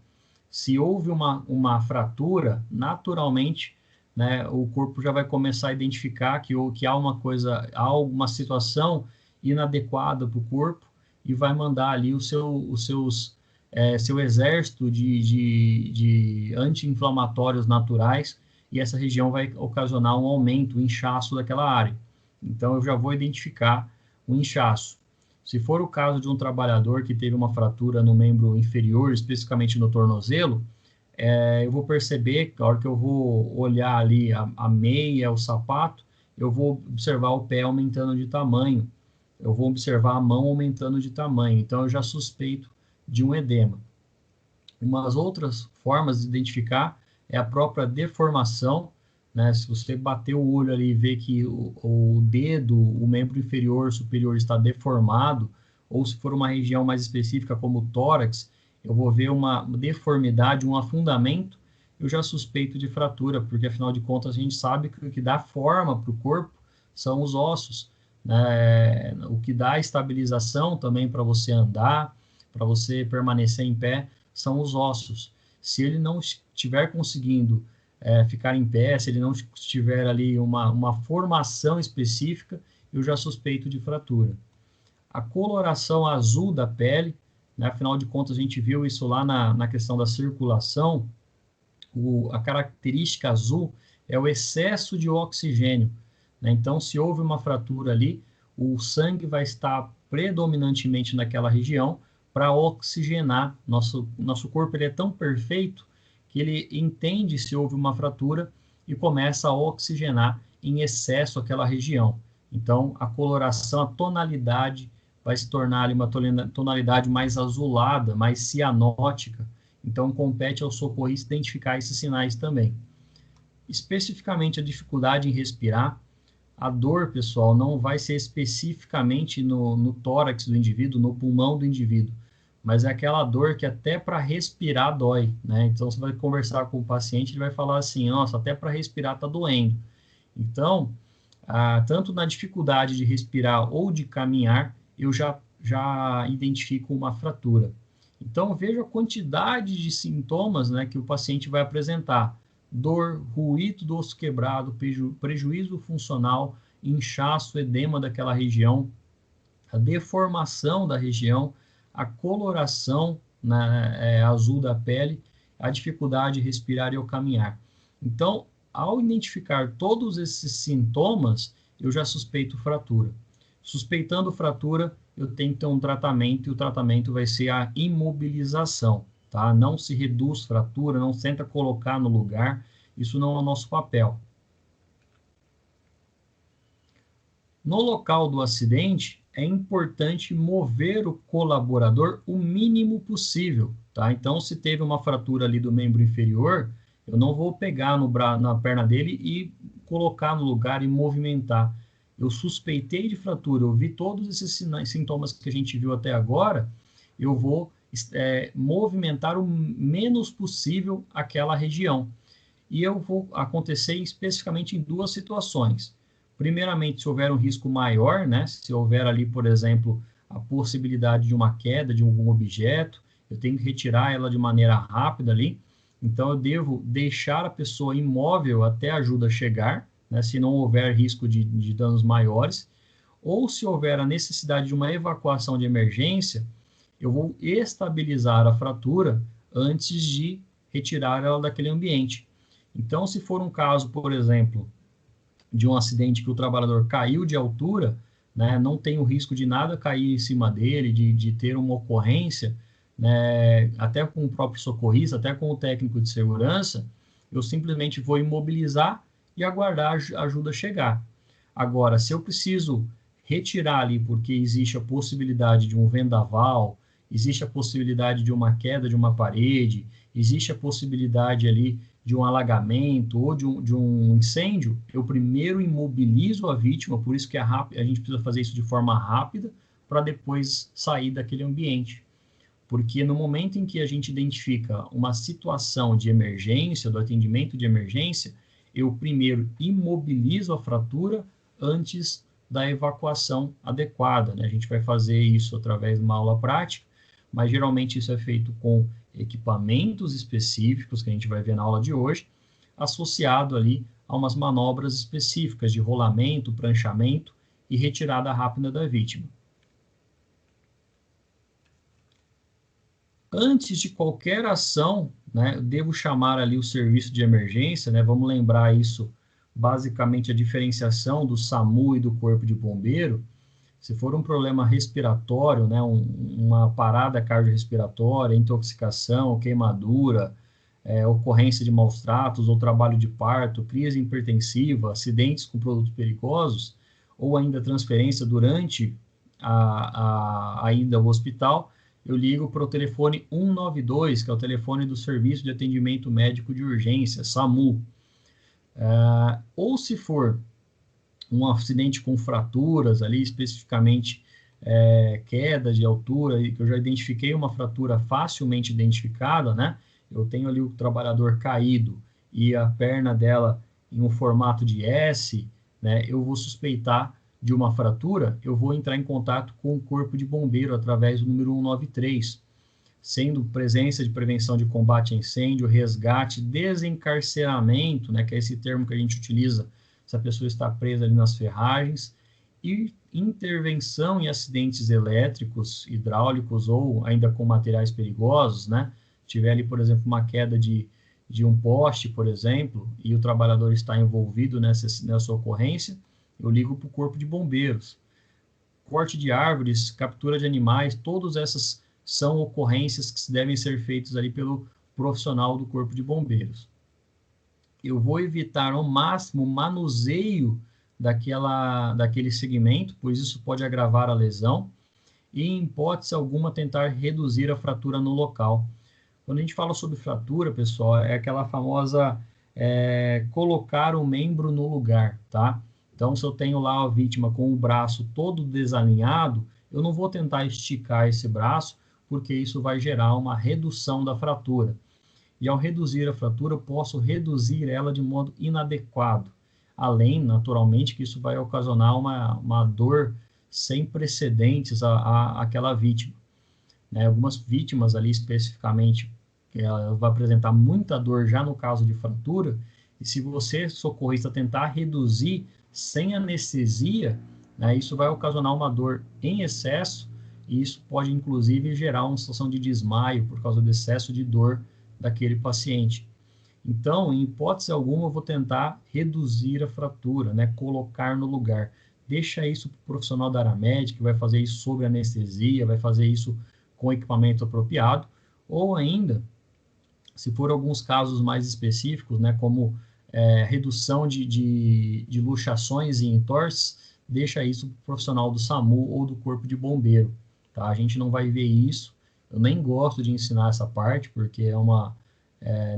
A: Se houve uma fratura, naturalmente, né, o corpo já vai começar a identificar que há uma situação inadequada para o corpo, e vai mandar ali seu exército de anti-inflamatórios naturais, e essa região vai ocasionar um aumento, um inchaço daquela área. Então, eu já vou identificar o inchaço. Se for o caso de um trabalhador que teve uma fratura no membro inferior, especificamente no tornozelo, eu vou perceber, na hora que eu vou olhar ali a meia, o sapato, eu vou observar o pé aumentando de tamanho, eu vou observar a mão aumentando de tamanho, então eu já suspeito de um edema. Umas outras formas de identificar é a própria deformação, né? Se você bater o olho ali e ver que o dedo, o membro inferior, superior está deformado, ou se for uma região mais específica como o tórax, eu vou ver uma deformidade, um afundamento, eu já suspeito de fratura, porque afinal de contas a gente sabe que o que dá forma para o corpo são os ossos, né? O que dá estabilização também para você andar, para você permanecer em pé, são os ossos. Se ele não estiver conseguindo ficar em pé, se ele não tiver ali uma formação específica, eu já suspeito de fratura. A coloração azul da pele, né, afinal de contas a gente viu isso lá na questão da circulação, a característica azul é o excesso de oxigênio, né? Então, se houve uma fratura ali, o sangue vai estar predominantemente naquela região para oxigenar. Nosso corpo ele é tão perfeito que ele entende se houve uma fratura e começa a oxigenar em excesso aquela região. Então, a coloração, a tonalidade vai se tornar ali uma tonalidade mais azulada, mais cianótica. Então, compete ao socorrista identificar esses sinais também. Especificamente a dificuldade em respirar, a dor, pessoal, não vai ser especificamente no tórax do indivíduo, no pulmão do indivíduo, mas é aquela dor que até para respirar dói, né? Então, você vai conversar com o paciente, ele vai falar assim: nossa, até para respirar está doendo. Então, tanto na dificuldade de respirar ou de caminhar, eu já já identifico uma fratura. Então, veja a quantidade de sintomas, né, que o paciente vai apresentar. Dor, ruído do osso quebrado, prejuízo funcional, inchaço, edema daquela região, a deformação da região, a coloração, né, azul da pele, a dificuldade de respirar e ao caminhar. Então, ao identificar todos esses sintomas, eu já suspeito fratura. Suspeitando fratura, eu tenho que ter um tratamento, e o tratamento vai ser a imobilização, tá? Não se reduz fratura, não tenta colocar no lugar, isso não é o nosso papel. No local do acidente, é importante mover o colaborador o mínimo possível, tá? Então, se teve uma fratura ali do membro inferior, eu não vou pegar na perna dele e colocar no lugar e movimentar. Eu suspeitei de fratura, eu vi todos esses sintomas que a gente viu até agora, eu vou movimentar o menos possível aquela região. E eu vou acontecer especificamente em duas situações. Primeiramente, se houver um risco maior, né? Se houver ali, por exemplo, a possibilidade de uma queda de algum objeto, eu tenho que retirar ela de maneira rápida ali. Então, eu devo deixar a pessoa imóvel até a ajuda chegar, né, se não houver risco de danos maiores, ou se houver a necessidade de uma evacuação de emergência, eu vou estabilizar a fratura antes de retirar ela daquele ambiente. Então, se for um caso, por exemplo, de um acidente que o trabalhador caiu de altura, né, não tem o risco de nada cair em cima dele, de ter uma ocorrência, né, até com o próprio socorrista, até com o técnico de segurança, eu simplesmente vou imobilizar e aguardar a ajuda chegar. Agora, se eu preciso retirar ali, porque existe a possibilidade de um vendaval, existe a possibilidade de uma queda de uma parede, existe a possibilidade ali de um alagamento ou de um incêndio, eu primeiro imobilizo a vítima, por isso que a gente precisa fazer isso de forma rápida, para depois sair daquele ambiente. Porque no momento em que a gente identifica uma situação de emergência, do atendimento de emergência, eu primeiro imobilizo a fratura antes da evacuação adequada, né? A gente vai fazer isso através de uma aula prática, mas geralmente isso é feito com equipamentos específicos, que a gente vai ver na aula de hoje, associado ali a umas manobras específicas de rolamento, pranchamento e retirada rápida da vítima. Antes de qualquer ação, né, eu devo chamar ali o serviço de emergência, né, vamos lembrar isso, basicamente a diferenciação do SAMU e do Corpo de Bombeiro. Se for um problema respiratório, né, uma parada cardiorrespiratória, intoxicação, queimadura, ocorrência de maus tratos ou trabalho de parto, crise hipertensiva, acidentes com produtos perigosos, ou ainda transferência durante a ida ao hospital, eu ligo para o telefone 192, que é o telefone do Serviço de Atendimento Médico de Urgência, SAMU. Ou se for um acidente com fraturas ali, especificamente queda de altura, que eu já identifiquei uma fratura facilmente identificada, né? Eu tenho ali o trabalhador caído e a perna dela em um formato de S, né? Eu vou suspeitar de uma fratura, eu vou entrar em contato com o Corpo de Bombeiro através do número 193, sendo presença de prevenção de combate a incêndio, resgate, desencarceramento, né, que é esse termo que a gente utiliza se a pessoa está presa ali nas ferragens, e intervenção em acidentes elétricos, hidráulicos ou ainda com materiais perigosos, né? Tiver ali, por exemplo, uma queda de um poste, por exemplo, e o trabalhador está envolvido nessa ocorrência, eu ligo para o Corpo de Bombeiros. Corte de árvores, captura de animais, todas essas são ocorrências que devem ser feitas ali pelo profissional do Corpo de Bombeiros. Eu vou evitar ao máximo o manuseio daquele segmento, pois isso pode agravar a lesão, e em hipótese alguma tentar reduzir a fratura no local. Quando a gente fala sobre fratura, pessoal, é aquela famosa colocar o membro no lugar, tá? Então, se eu tenho lá a vítima com o braço todo desalinhado, eu não vou tentar esticar esse braço, porque isso vai gerar uma redução da fratura. E ao reduzir a fratura, eu posso reduzir ela de modo inadequado. Além, naturalmente, que isso vai ocasionar uma dor sem precedentes àquela vítima. Né? Algumas vítimas ali especificamente, ela vai apresentar muita dor já no caso de fratura, e se você, socorrista, tentar reduzir sem anestesia, né, isso vai ocasionar uma dor em excesso, e isso pode, inclusive, gerar uma situação de desmaio por causa do excesso de dor daquele paciente. Então, em hipótese alguma, eu vou tentar reduzir a fratura, né, colocar no lugar. Deixa isso para o profissional da área médica, que vai fazer isso sob anestesia, vai fazer isso com equipamento apropriado, ou ainda, se for alguns casos mais específicos, né, como redução de luxações e entorses, deixa isso para o profissional do SAMU ou do Corpo de Bombeiro. Tá? A gente não vai ver isso. Eu nem gosto de ensinar essa parte, porque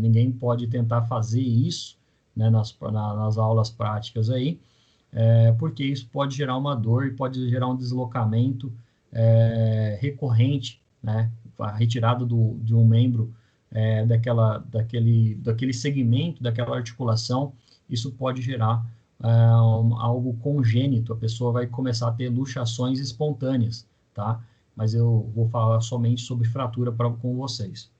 A: ninguém pode tentar fazer isso, né, nas aulas práticas aí, porque isso pode gerar uma dor e pode gerar um deslocamento recorrente, né, a retirada de um membro daquele segmento, daquela articulação. Isso pode gerar algo congênito, a pessoa vai começar a ter luxações espontâneas, tá? Mas eu vou falar somente sobre fratura com vocês.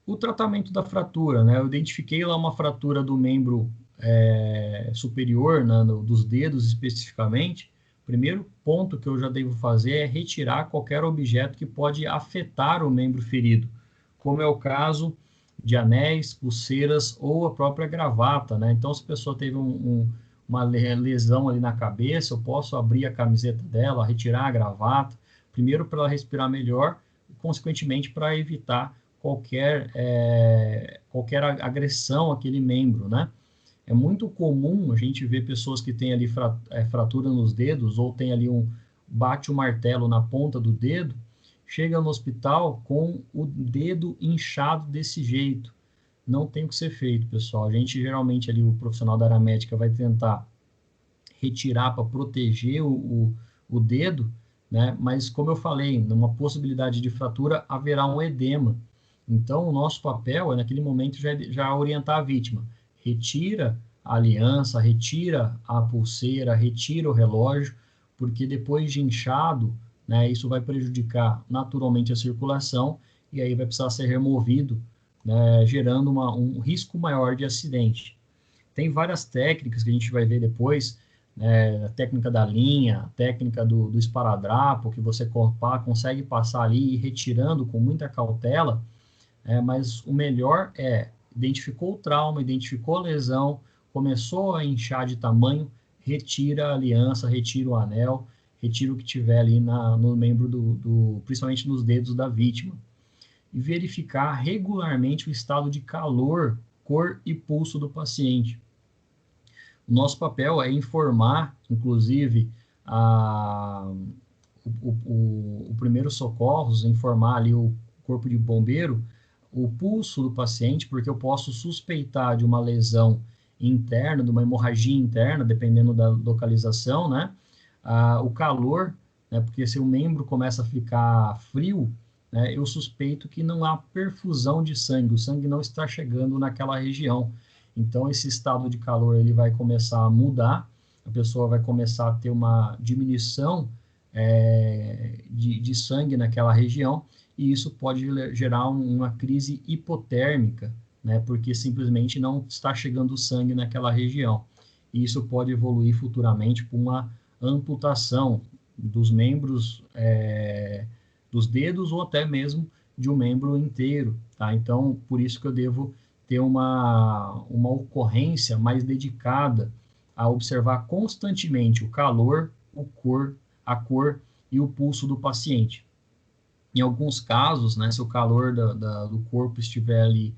A: O tratamento da fratura, né? Eu identifiquei lá uma fratura do membro superior, né, dos dedos especificamente. Primeiro ponto que eu já devo fazer é retirar qualquer objeto que pode afetar o membro ferido, como é o caso de anéis, pulseiras ou a própria gravata, né? Então, se a pessoa teve uma lesão ali na cabeça, eu posso abrir a camiseta dela, retirar a gravata, primeiro para ela respirar melhor e, consequentemente, para evitar qualquer agressão àquele membro, né? É muito comum a gente ver pessoas que têm ali fratura nos dedos, ou tem ali bate o martelo na ponta do dedo, chega no hospital com o dedo inchado desse jeito. Não tem o que ser feito, pessoal. A gente, geralmente, ali, o profissional da área médica vai tentar retirar para proteger o dedo, né? Mas, como eu falei, numa possibilidade de fratura, haverá um edema. Então, o nosso papel é, naquele momento, já orientar a vítima. Retira a aliança, retira a pulseira, retira o relógio, porque depois de inchado, né, isso vai prejudicar naturalmente a circulação, e aí vai precisar ser removido, né, gerando um risco maior de acidente. Tem várias técnicas que a gente vai ver depois, né, a técnica da linha, a técnica do esparadrapo, que você consegue passar ali e ir retirando com muita cautela, mas o melhor identificou o trauma, identificou a lesão, começou a inchar de tamanho, retira a aliança, retira o anel, retira o que tiver ali no membro principalmente nos dedos da vítima. E verificar regularmente o estado de calor, cor e pulso do paciente. O nosso papel é informar, inclusive, o primeiro socorros, informar ali o corpo de bombeiro, o pulso do paciente, porque eu posso suspeitar de uma lesão interna, de uma hemorragia interna, dependendo da localização, né? O calor, né? Porque se o membro começa a ficar frio, né, eu suspeito que não há perfusão de sangue, o sangue não está chegando naquela região. Então, esse estado de calor ele vai começar a mudar, a pessoa vai começar a ter uma diminuição de sangue naquela região, e isso pode gerar uma crise hipotérmica, né, porque simplesmente não está chegando sangue naquela região. E isso pode evoluir futuramente para uma amputação dos membros, dos dedos, ou até mesmo de um membro inteiro, tá? Então, por isso que eu devo ter uma ocorrência mais dedicada a observar constantemente o calor, a cor e o pulso do paciente. Em alguns casos, né, se o calor do corpo estiver ali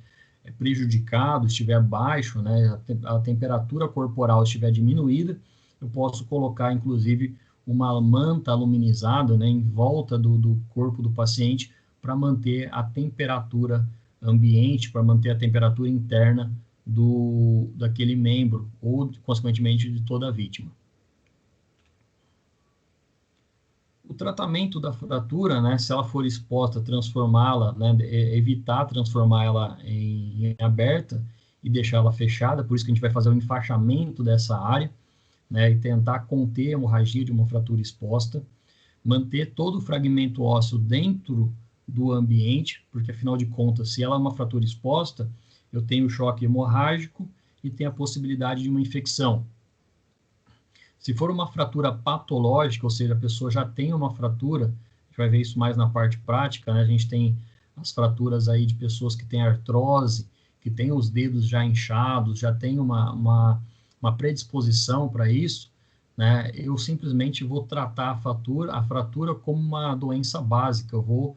A: prejudicado, estiver baixo, né, a temperatura corporal estiver diminuída, eu posso colocar, inclusive, uma manta aluminizada, né, em volta do corpo do paciente, para manter a temperatura ambiente, para manter a temperatura interna daquele membro, ou, consequentemente, de toda a vítima. O tratamento da fratura, né, se ela for exposta, transformá-la, né, evitar transformar ela em aberta e deixar ela fechada, por isso que a gente vai fazer o enfaixamento dessa área, né, e tentar conter a hemorragia de uma fratura exposta, manter todo o fragmento ósseo dentro do ambiente, porque afinal de contas, se ela é uma fratura exposta, eu tenho choque hemorrágico e tenho a possibilidade de uma infecção. Se for uma fratura patológica, ou seja, a pessoa já tem uma fratura, a gente vai ver isso mais na parte prática, né? A gente tem as fraturas aí de pessoas que têm artrose, que têm os dedos já inchados, já tem uma predisposição para isso, né? Eu simplesmente vou tratar a fratura como uma doença básica, eu vou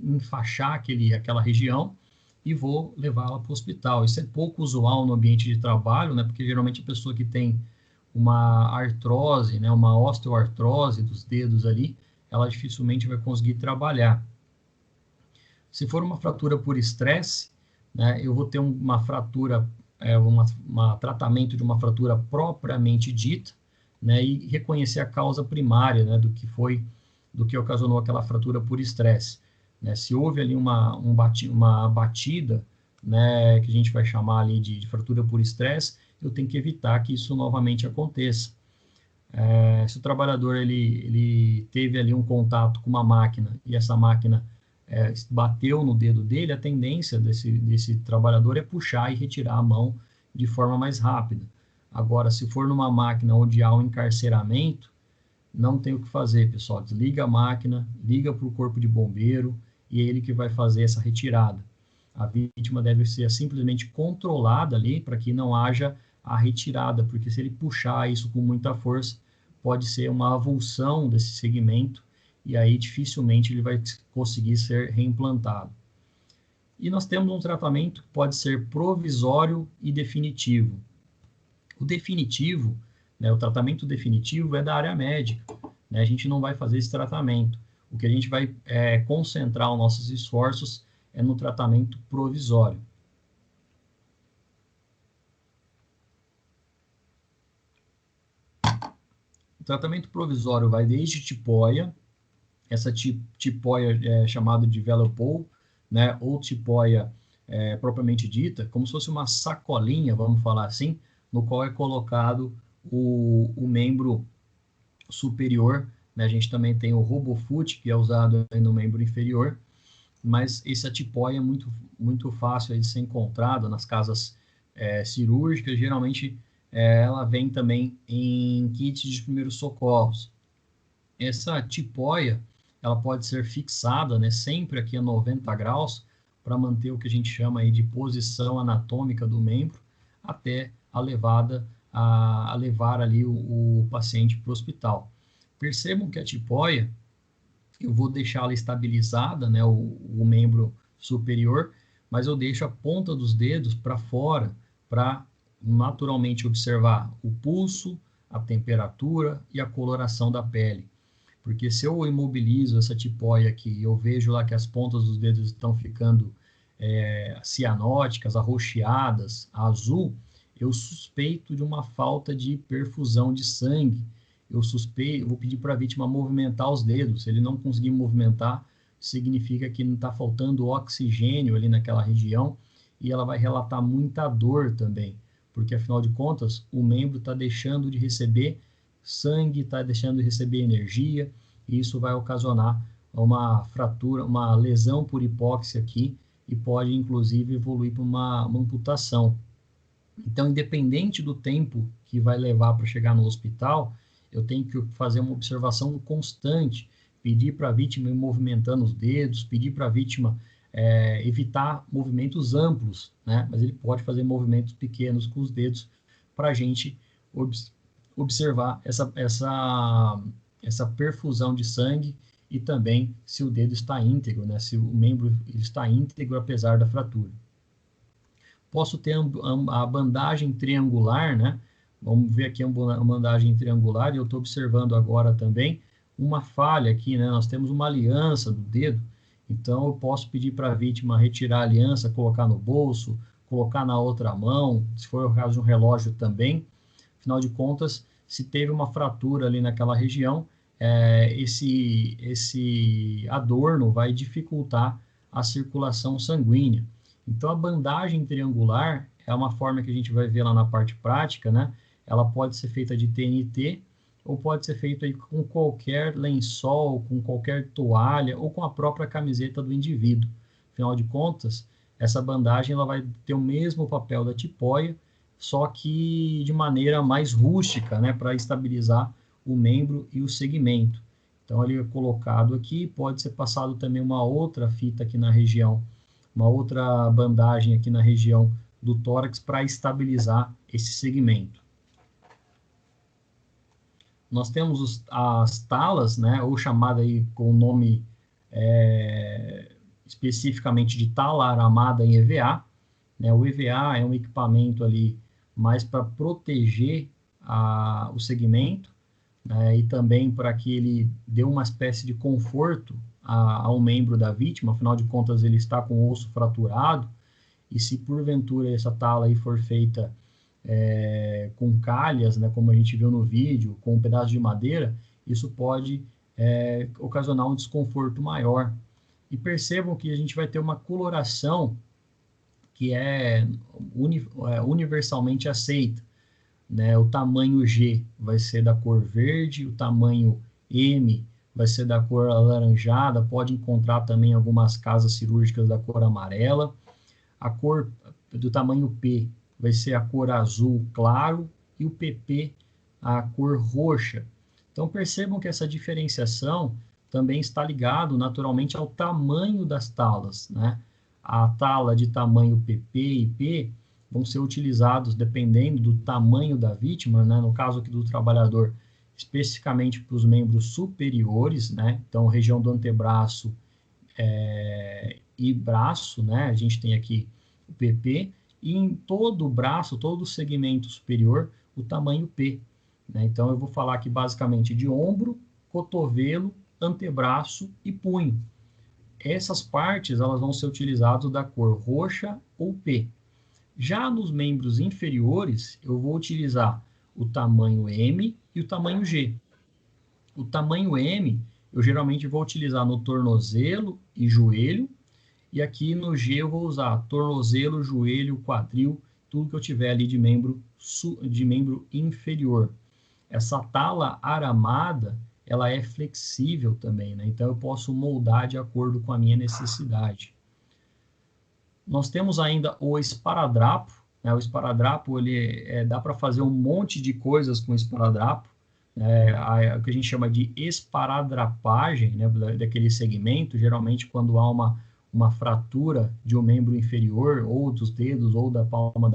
A: enfaixar aquela região e vou levá-la para o hospital. Isso é pouco usual no ambiente de trabalho, né? Porque geralmente a pessoa que tem uma artrose, né, uma osteoartrose dos dedos ali, ela dificilmente vai conseguir trabalhar. Se for uma fratura por estresse, né, eu vou ter uma fratura, tratamento de uma fratura propriamente dita, né, e reconhecer a causa primária, né, do que ocasionou aquela fratura por estresse. Né? Se houve ali uma batida, né, que a gente vai chamar ali de fratura por estresse, eu tenho que evitar que isso novamente aconteça. Se o trabalhador ele teve ali um contato com uma máquina e essa máquina bateu no dedo dele, a tendência desse trabalhador é puxar e retirar a mão de forma mais rápida. Agora, se for numa máquina onde há um encarceramento, não tem o que fazer, pessoal. Desliga a máquina, liga para o corpo de bombeiro e é ele que vai fazer essa retirada. A vítima deve ser simplesmente controlada ali para que não haja a retirada, porque se ele puxar isso com muita força, pode ser uma avulsão desse segmento e aí dificilmente ele vai conseguir ser reimplantado. E nós temos um tratamento que pode ser provisório e definitivo. O definitivo, né, o tratamento definitivo é da área médica, né, a gente não vai fazer esse tratamento. O que a gente vai concentrar os nossos esforços é no tratamento provisório. O tratamento provisório vai desde tipóia, essa tipóia é chamada de Velopol, né, ou tipóia propriamente dita, como se fosse uma sacolinha, vamos falar assim, no qual é colocado o membro superior, né, a gente também tem o RoboFoot, que é usado no membro inferior, mas essa tipóia é muito fácil de ser encontrada nas casas cirúrgicas, geralmente ela vem também em kits de primeiros socorros. Essa tipóia, ela pode ser fixada, né, sempre aqui a 90 graus, para manter o que a gente chama aí de posição anatômica do membro, até a levar ali o paciente para o hospital. Percebam que a tipóia, eu vou deixá-la estabilizada, né, o membro superior, mas eu deixo a ponta dos dedos para fora, para naturalmente observar o pulso, a temperatura e a coloração da pele. Porque se eu imobilizo essa tipóia aqui e eu vejo lá que as pontas dos dedos estão ficando cianóticas, arroxeadas, azul, eu suspeito de uma falta de perfusão de sangue. Eu vou pedir para a vítima movimentar os dedos. Se ele não conseguir movimentar, significa que não está faltando oxigênio ali naquela região e ela vai relatar muita dor também, porque afinal de contas o membro está deixando de receber sangue, está deixando de receber energia e isso vai ocasionar uma fratura, uma lesão por hipóxia aqui e pode inclusive evoluir para uma amputação. Então, independente do tempo que vai levar para chegar no hospital, eu tenho que fazer uma observação constante, pedir para a vítima ir movimentando os dedos, pedir para a vítima evitar movimentos amplos, né? Mas ele pode fazer movimentos pequenos com os dedos para a gente observar essa perfusão de sangue e também se o dedo está íntegro, né? Se o membro está íntegro apesar da fratura. Posso ter a bandagem triangular, né? Vamos ver aqui a bandagem triangular, e eu estou observando agora também uma falha aqui, né? Nós temos uma aliança do dedo, então eu posso pedir para a vítima retirar a aliança, colocar no bolso, colocar na outra mão, se for o caso de um relógio também. Afinal de contas, se teve uma fratura ali naquela região, esse adorno vai dificultar a circulação sanguínea. Então, a bandagem triangular é uma forma que a gente vai ver lá na parte prática, né? ela pode ser feita de TNT ou pode ser feita aí com qualquer lençol, com qualquer toalha ou com a própria camiseta do indivíduo. Afinal de contas, essa bandagem ela vai ter o mesmo papel da tipoia, só que de maneira mais rústica, né, para estabilizar o membro e o segmento. Então, ele é colocado aqui, pode ser passado também uma outra fita aqui na região, uma outra bandagem aqui na região do tórax para estabilizar esse segmento. Nós temos as talas, né, ou chamada aí com o nome especificamente de tala aramada em EVA. Né? O EVA é um equipamento ali mais para proteger o segmento, né, e também para que ele dê uma espécie de conforto ao membro da vítima, afinal de contas ele está com o osso fraturado, e se porventura essa tala aí for feita com calhas, né, como a gente viu no vídeo, com um pedaço de madeira, isso pode ocasionar um desconforto maior. E percebam que a gente vai ter uma coloração que é universalmente aceita. Né? O tamanho G vai ser da cor verde, o tamanho M vai ser da cor alaranjada, pode encontrar também algumas casas cirúrgicas da cor amarela. A cor do tamanho P vai ser a cor azul claro e o PP a cor roxa. Então percebam que essa diferenciação também está ligado naturalmente ao tamanho das talas, né? A tala de tamanho PP e P vão ser utilizados dependendo do tamanho da vítima, né? No caso aqui do trabalhador, especificamente para os membros superiores, né? Então, região do antebraço e braço, né? A gente tem aqui o PP, e em todo o braço, todo o segmento superior, o tamanho P. Né? Então, eu vou falar aqui basicamente de ombro, cotovelo, antebraço e punho. Essas partes elas vão ser utilizadas da cor roxa ou P. Já nos membros inferiores, eu vou utilizar o tamanho M e o tamanho G. O tamanho M, eu geralmente vou utilizar no tornozelo e joelho, e aqui no G eu vou usar tornozelo, joelho, quadril, tudo que eu tiver ali de membro inferior. Essa tala aramada, ela é flexível também, né? Então eu posso moldar de acordo com a minha necessidade. Nós temos ainda o esparadrapo, né? O esparadrapo, dá para fazer um monte de coisas com o esparadrapo, o que a gente chama de esparadrapagem, né? Daquele segmento, geralmente quando há uma fratura de um membro inferior, ou dos dedos, ou da palma,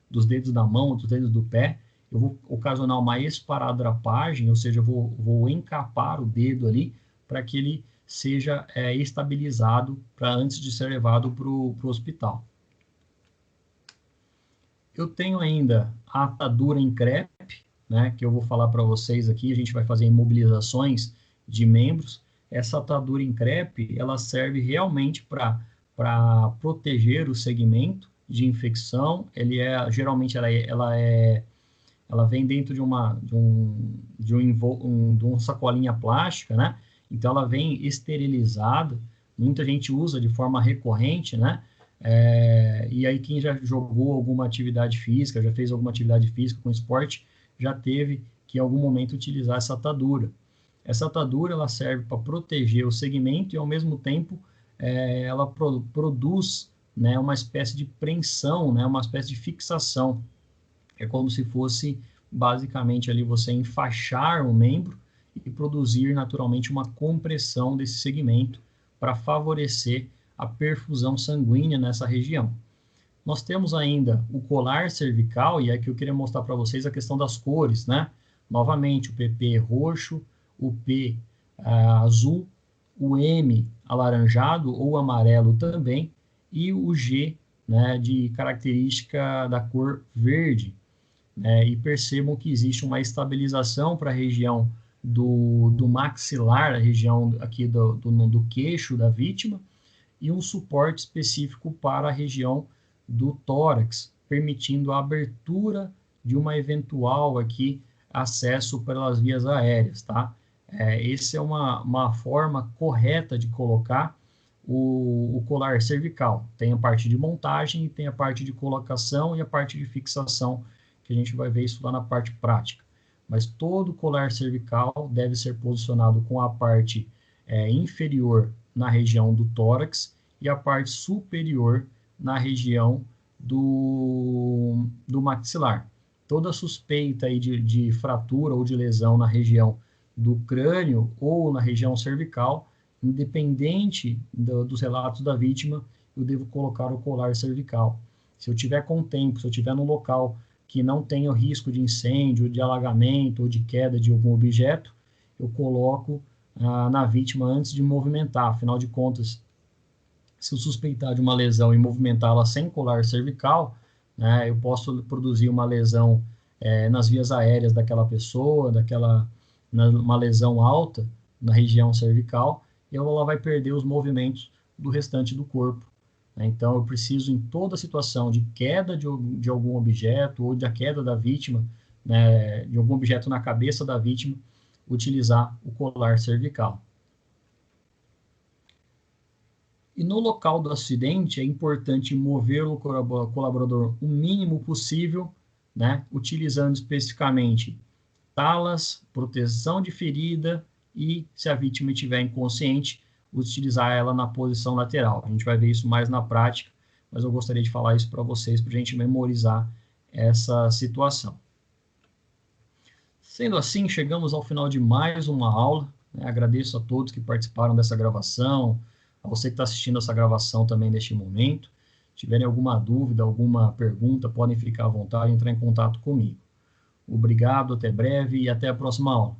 A: dos dedos da mão, dos dedos do pé, eu vou ocasionar uma esparadrapagem, ou seja, eu vou encapar o dedo ali para que ele seja estabilizado para antes de ser levado para o hospital. Eu tenho ainda a atadura em crepe, né, que eu vou falar para vocês aqui, a gente vai fazer imobilizações de membros. Essa atadura em crepe, ela serve realmente para proteger o segmento de infecção. Geralmente ela vem dentro de uma sacolinha plástica, né? Então ela vem esterilizada. Muita gente usa de forma recorrente, né? E aí quem já jogou alguma atividade física, já fez alguma atividade física com esporte, já teve que em algum momento utilizar essa atadura. Essa atadura ela serve para proteger o segmento e, ao mesmo tempo, ela produz, né, uma espécie de preensão, né, uma espécie de fixação. É como se fosse, basicamente, ali você enfaixar o membro e produzir, naturalmente, uma compressão desse segmento para favorecer a perfusão sanguínea nessa região. Nós temos ainda o colar cervical, e aqui eu queria mostrar para vocês a questão das cores, né? Novamente, o PP roxo, o P azul, o M alaranjado ou amarelo também, e o G, né, de característica da cor verde. E percebam que existe uma estabilização para a região do maxilar, a região aqui do queixo da vítima, e um suporte específico para a região do tórax, permitindo a abertura de uma eventual aqui acesso pelas vias aéreas, tá? Essa é uma forma correta de colocar o colar cervical. Tem a parte de montagem, tem a parte de colocação e a parte de fixação, que a gente vai ver isso lá na parte prática. Mas todo colar cervical deve ser posicionado com a parte inferior na região do tórax e a parte superior na região do maxilar. Toda suspeita aí de fratura ou de lesão na região do crânio ou na região cervical, independente dos relatos da vítima, eu devo colocar o colar cervical. Se eu tiver com tempo, se eu tiver num local que não tenha risco de incêndio, de alagamento ou de queda de algum objeto, eu coloco na vítima antes de movimentar. Afinal de contas, se eu suspeitar de uma lesão e movimentá-la sem colar cervical, né, eu posso produzir uma lesão nas vias aéreas daquela pessoa, uma lesão alta na região cervical, e ela vai perder os movimentos do restante do corpo. Então, eu preciso, em toda situação de queda de algum objeto ou da queda da vítima, né, de algum objeto na cabeça da vítima, utilizar o colar cervical. E no local do acidente, é importante mover o colaborador o mínimo possível, né, utilizando especificamente talas, proteção de ferida e, se a vítima estiver inconsciente, utilizar ela na posição lateral. A gente vai ver isso mais na prática, mas eu gostaria de falar isso para vocês, para a gente memorizar essa situação. Sendo assim, chegamos ao final de mais uma aula, né? Agradeço a todos que participaram dessa gravação, a você que está assistindo essa gravação também neste momento. Se tiverem alguma dúvida, alguma pergunta, podem ficar à vontade e entrar em contato comigo. Obrigado, até breve e até a próxima aula.